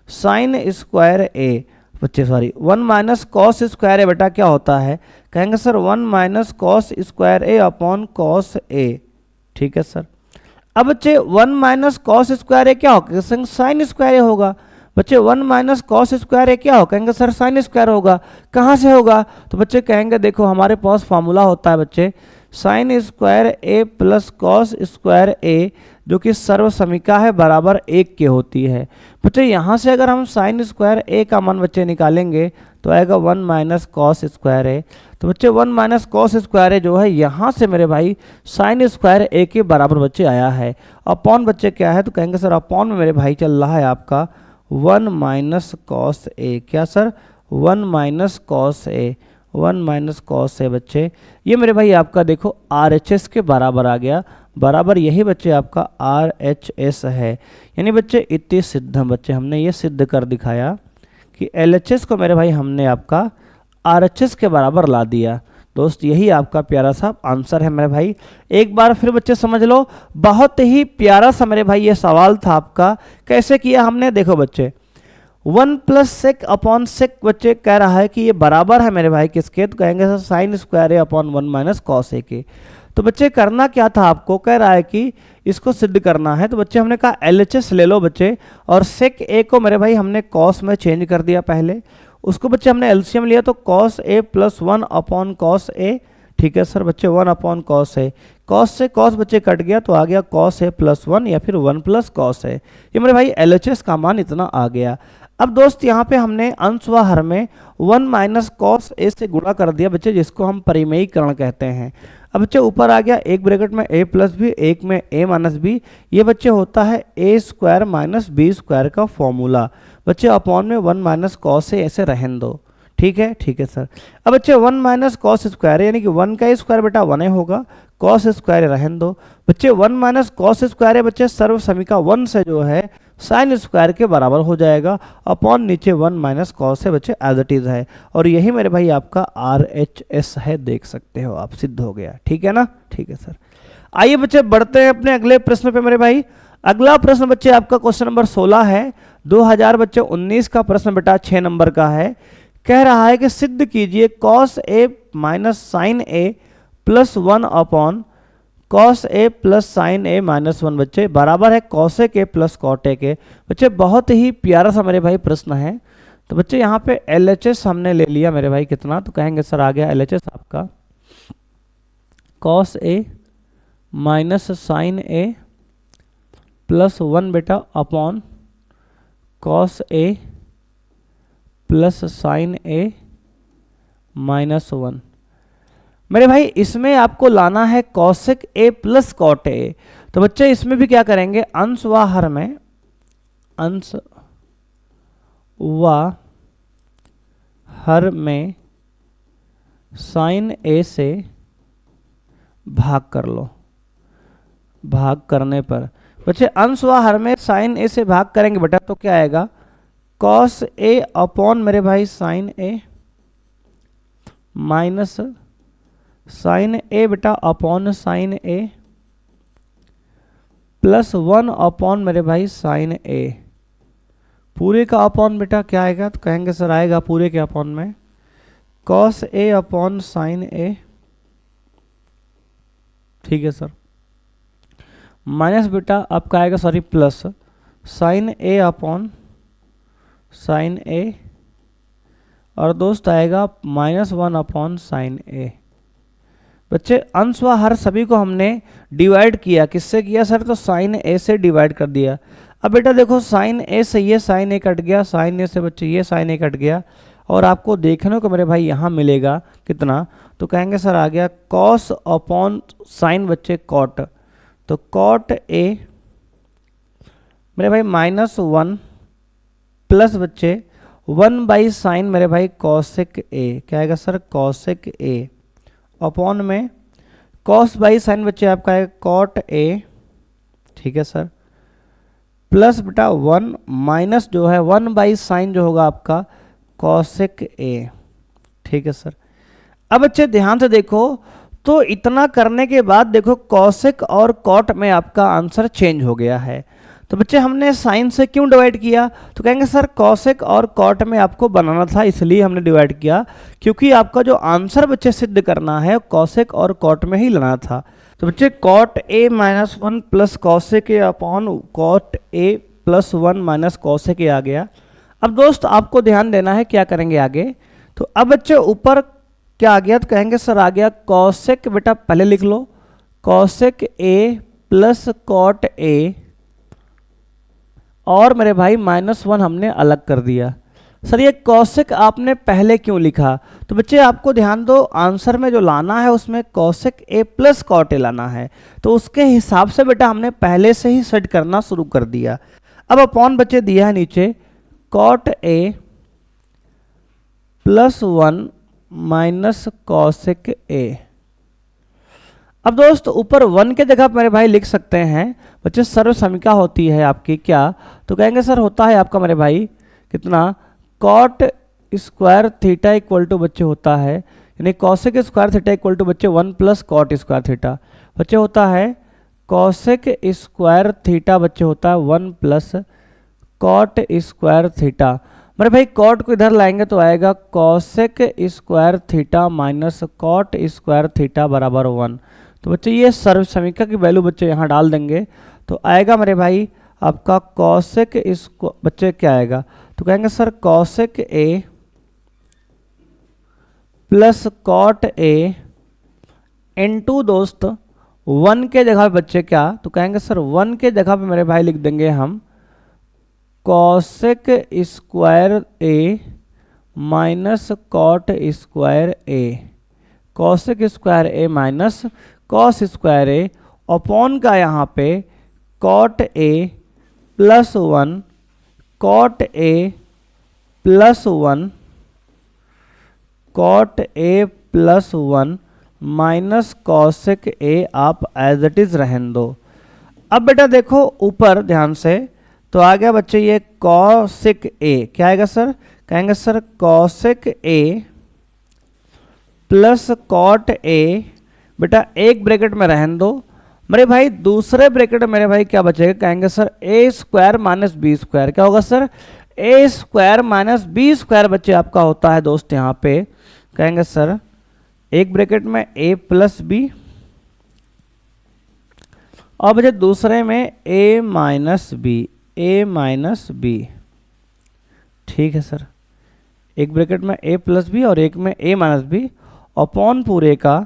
साइन स्क्वायर ए, बच्चे सॉरी 1 माइनस कॉस स्क्वायर ए। बेटा क्या होता है? कहेंगे sir 1 minus cos square A upon cos ए। ठीक है सर। अब बच्चे 1 माइनस कॉस स्क्वायर ए क्या होगा? साइन स्क्वायर ए होगा। बच्चे 1 माइनस कॉस स्क्वायर ए क्या हो? कहेंगे सर साइन स्क्वायर होगा। कहाँ से होगा? तो बच्चे कहेंगे देखो हमारे पास फॉर्मूला होता है बच्चे साइन स्क्वायर ए प्लस कॉस स्क्वायर ए, जो कि सर्वसमीका है बराबर 1 के होती है। बच्चे यहाँ से अगर हम साइन स्क्वायर ए का मान बच्चे निकालेंगे तो आएगा 1 माइनस कॉस स्क्वायर ए। तो बच्चे 1 माइनस कॉस स्क्वायर ए जो है यहाँ से मेरे भाई साइन स्क्वायर ए के बराबर बच्चे आया है। अपॉन बच्चे क्या है? तो कहेंगे सर अपॉन में मेरे भाई चल रहा है आपका 1 माइनस कॉस ए। क्या सर? 1 माइनस कॉस ए, 1 माइनस कॉस ए। बच्चे ये मेरे भाई आपका देखो RHS के बराबर आ गया, बराबर यही बच्चे आपका RHS है। यानी बच्चे इतने सिद्ध बच्चे हमने ये सिद्ध कर दिखाया कि LHS को मेरे भाई हमने आपका RHS के बराबर ला दिया। दोस्त यही आपका प्यारा सा आंसर है मेरे भाई। एक बार फिर बच्चे समझ लो, बहुत ही प्यारा सा मेरे भाई ये सवाल था आपका। कैसे किया हमने? देखो बच्चे 1 प्लस सेक अपॉन सेक बच्चे कह रहा है कि ये बराबर है मेरे भाई किसके? तो कहेंगे sir sign square A upon 1 minus cos ए के। तो बच्चे करना क्या था आपको? कह रहा है कि इसको सिद्ध करना है। तो बच्चे हमने कहा LHS ले लो बच्चे, और सेक ए को मेरे भाई हमने कॉस में चेंज कर दिया पहले। उसको बच्चे हमने LCM लिया तो cos A plus 1 upon cos ए। ठीक है सर बच्चे 1 अपॉन कॉस ए, कॉस से कॉस बच्चे कट गया तो आ गया कॉस ए प्लस 1 या फिर 1 प्लस कॉस ए। ये मेरे भाई LHS का मान इतना आ गया। अब दोस्त यहाँ पे हमने अंश व हर में 1 माइनस कॉस ए से गुणा कर दिया बच्चे, जिसको हम परिमेयीकरण कहते हैं। अब बच्चे ऊपर आ गया एक ब्रैकेट में a प्लस बी, एक में a माइनस बी। ये बच्चे होता है a square minus B square का फॉर्मूला। बच्चे अपॉन में 1 माइनस कॉस ए ऐसे रहने दो। ठीक है सर। अब बच्चे 1 माइनस कॉस स्क्वायर यानी कि 1 का स्क्वायर बेटा 1 होगा, कॉस स्क्वायर रहने दो। बच्चे 1 माइनस कॉस स्क्वायर है बच्चे सर्वसमीका 1 से जो है साइन स्क्वायर के बराबर हो जाएगा, अपॉन नीचे 1 माइनस कॉस है बच्चे एज इट इज है। और यही मेरे भाई आपका RHS है, देख सकते हो आप, सिद्ध हो गया। ठीक है ना? ठीक है सर। आइए बच्चे बढ़ते हैं अपने अगले प्रश्न पे मेरे भाई। अगला प्रश्न बच्चे आपका क्वेश्चन नंबर 16 है, 2019 का प्रश्न बेटा 6 नंबर का है। कह रहा है कि सिद्ध कीजिए cos A minus sine A plus 1 upon cos A plus sine A minus 1 बच्चे बराबर है कॉस ए के प्लस कॉट ए के। बच्चे बहुत ही प्यारा सा मेरे भाई प्रश्न है। तो बच्चे यहाँ पे LHS हमने ले लिया मेरे भाई कितना, तो कहेंगे सर आ गया LHS आपका cos A minus sine A plus 1 बेटा upon cos A plus sine A -1। मेरे भाई इसमें आपको लाना है cosec A plus cot A. तो बच्चे इसमें भी क्या करेंगे, अंश व हर में, अंश व हर में साइन ए से भाग कर लो। भाग करने पर बच्चे अंश व हर में साइन ए से भाग करेंगे बेटा तो क्या आएगा, कॉस ए अपॉन मेरे भाई साइन ए माइनस साइन ए बेटा upon sine A plus 1 upon मेरे भाई साइन ए। पूरे का अपॉन बेटा क्या आएगा, तो कहेंगे सर आएगा पूरे के अपॉन में कॉस ए अपॉन साइन ए, ठीक है सर, माइनस बेटा आपका आएगा सॉरी प्लस साइन ए अपॉन साइन ए, और दोस्त आएगा -1 अपॉन साइन ए। बच्चे अंश व हर सभी को हमने डिवाइड किया, किससे किया सर, तो साइन ए से डिवाइड कर दिया। अब बेटा देखो साइन ए से ये साइन ए कट गया, साइन ए से बच्चे ये साइन ए कट गया, और आपको देखने को मेरे भाई यहाँ मिलेगा कितना, तो कहेंगे सर आ गया कॉस अपॉन साइन बच्चे कॉट, तो कॉट ए मेरे भाई -1 प्लस बच्चे 1/sin मेरे भाई कॉसेक ए, क्या आएगा सर कॉसेक ए, अपॉन में कॉस बाई साइन बच्चे आपका है कॉट ए, ठीक है सर, प्लस बेटा 1 माइनस जो है 1/sin जो होगा आपका कॉसेक ए, ठीक है सर। अब बच्चे ध्यान से देखो, तो इतना करने के बाद देखो कॉसेक और कॉट में आपका आंसर चेंज हो गया है। तो बच्चे हमने साइन से क्यों डिवाइड किया, तो कहेंगे सर कॉसेक और कॉट में आपको बनाना था इसलिए हमने डिवाइड किया, क्योंकि आपका जो आंसर बच्चे सिद्ध करना है कॉसेक और कॉट में ही लाना था। तो बच्चे cot A -1 plus cosec A upon cot A plus 1 minus cosec A आ गया। अब दोस्त आपको ध्यान देना है क्या करेंगे आगे, तो अब बच्चे ऊपर क्या आ गया, तो कहेंगे सर आ गया कॉसेक, बेटा पहले लिख लो cosec A plus cot A, और मेरे भाई -1 हमने अलग कर दिया। सर ये कॉसेक आपने पहले क्यों लिखा, तो बच्चे आपको ध्यान दो आंसर में जो लाना है उसमें cosec A plus cot A लाना है, तो उसके हिसाब से बेटा हमने पहले से ही सेट करना शुरू कर दिया। अब अपॉन बच्चे दिया है नीचे cot A plus 1 minus cosec A. अब दोस्त ऊपर 1 के जगह मेरे भाई लिख सकते हैं बच्चे सर्व समीका होती है आपकी क्या, तो कहेंगे सर होता है आपका मेरे भाई कितना, cot square theta equal to बच्चे होता है, यानी cosec square theta equal to बच्चे 1 प्लस कॉट स्क्वायर थीटा, बच्चे होता है कॉसेक स्क्वायर थीटा बच्चे होता है 1 प्लस कॉट स्क्वायर थीटा। मेरे भाई कॉट को इधर लाएंगे तो आएगा cosec square theta minus cot square theta बराबर 1। तो बच्चे ये सर्व समीकरण की वैल्यू बच्चे यहाँ डाल देंगे तो आएगा मेरे भाई आपका कॉसेक इसको बच्चे क्या आएगा, तो कहेंगे sir cosec A plus cot A into दोस्त 1 के जगह पे बच्चे क्या, तो कहेंगे सर 1 के जगह पे मेरे भाई लिख देंगे हम cosec square A minus cot square A, cosec square A minus cos square A upon का यहाँ पे cot A plus 1 cot A plus 1 cot A plus 1 minus cosec A आप एज इट इज रहने दो। अब बेटा देखो ऊपर ध्यान से, तो आ गया बच्चे ये कॉसेक ए, क्या आएगा सर, कहेंगे sir cosec A plus cot A, बेटा एक ब्रैकेट में रहने दो मेरे भाई, दूसरे ब्रैकेट में मेरे भाई क्या बचेगा, कहेंगे सर ए स्क्वायर माइनस बी स्क्वायर, क्या होगा सर ए स्क्वायर माइनस बी स्क्वायर बच्चे आपका होता है दोस्त यहाँ पे, कहेंगे सर एक ब्रैकेट में ए प्लस बी और बच्चे दूसरे में ए माइनस बी, ठीक है सर, एक ब्रैकेट में a प्लस बी और एक में a माइनस बी अपॉन पूरे का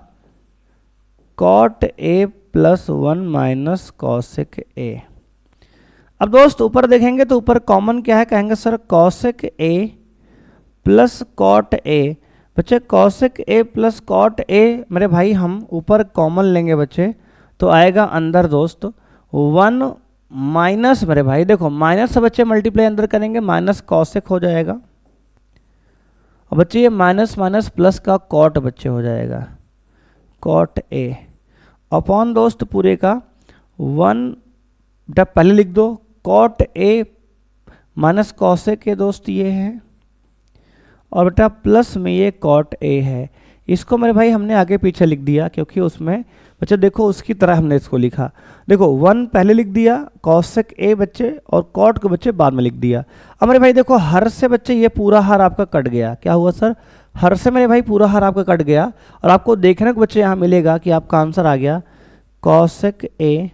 cot a plus 1 minus cosec a। अब दोस्त ऊपर देखेंगे तो ऊपर कॉमन क्या है, कहेंगे sir cosec a plus cot a, बच्चे cosec A plus cot A मेरे भाई हम ऊपर कॉमन लेंगे बच्चे, तो आएगा अंदर दोस्त 1 माइनस, मेरे भाई देखो माइनस से बच्चे मल्टीप्लाई अंदर करेंगे, माइनस कॉसेक हो जाएगा, और बच्चे ये माइनस माइनस प्लस का कॉट बच्चे हो जाएगा, कॉट ए अपॉन दोस्त पूरे का 1, बेटा पहले लिख दो कॉट ए माइनस कॉसेक के दोस्त ये है, और बेटा प्लस में ये कॉट ए है। इसको मेरे भाई हमने आगे पीछे लिख दिया क्योंकि उसमें बच्चे देखो उसकी तरह हमने इसको लिखा, देखो 1 पहले लिख दिया कॉसेक ए बच्चे, और कॉट को बच्चे बाद में लिख दिया। अब मेरे भाई देखो हर से बच्चे ये पूरा हर आपका कट गया, क्या हुआ सर, हर से मेरे भाई पूरा हर आपका कट गया, और आपको देखने को बच्चे यहाँ मिलेगा कि आपका आंसर आ गया cosec A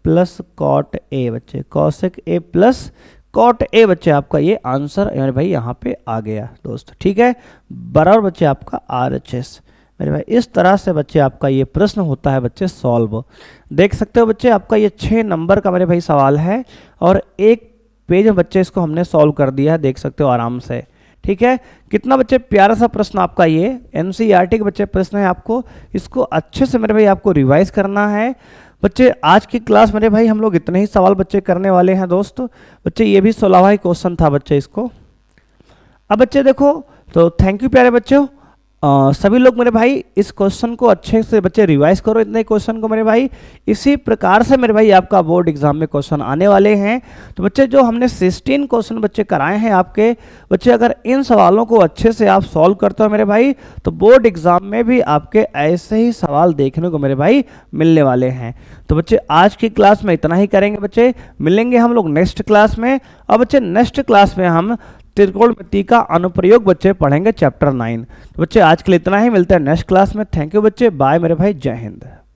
plus cot A बच्चे, cosec A plus cot A बच्चे आपका ये आंसर मेरे भाई यहाँ पे आ गया दोस्त, ठीक है, बराबर बच्चे आपका RHS। मेरे भाई इस तरह से बच्चे आपका ये प्रश्न होता है बच्चे सॉल्व, देख सकते हो बच्चे आपका ये 6 नंबर का मेरे भाई सवाल है, और एक पेज में बच्चे इसको हमने सॉल्व कर दिया है, देख सकते हो आराम से, ठीक है। कितना बच्चे प्यारा सा प्रश्न आपका ये NCERT के बच्चे प्रश्न है, आपको इसको अच्छे से मेरे भाई आपको रिवाइज करना है बच्चे। आज की क्लास मेरे भाई हम लोग इतने ही सवाल बच्चे करने वाले हैं दोस्त, बच्चे ये भी 16वां ही क्वेश्चन था बच्चे इसको। अब बच्चे देखो, तो थैंक यू प्यारे बच्चों, सभी लोग मेरे भाई इस क्वेश्चन को अच्छे से बच्चे रिवाइज करो, इतने क्वेश्चन को मेरे भाई, इसी प्रकार से मेरे भाई आपका बोर्ड एग्जाम में क्वेश्चन आने वाले हैं। तो बच्चे जो हमने 16 क्वेश्चन बच्चे कराए हैं आपके बच्चे, अगर इन सवालों को अच्छे से आप सॉल्व करते हो मेरे भाई, तो बोर्ड एग्जाम में भी आपके ऐसे ही सवाल देखने को मेरे भाई मिलने वाले हैं। तो बच्चे आज की क्लास में इतना ही करेंगे बच्चे, मिलेंगे हम लोग नेक्स्ट क्लास में। और बच्चे नेक्स्ट क्लास में हम त्रिकोणमिति का अनुप्रयोग बच्चे पढ़ेंगे चैप्टर 9। तो बच्चे आज के लिए इतना ही, मिलते हैं नेक्स्ट क्लास में। थैंक यू बच्चे, बाय मेरे भाई, जय हिंद।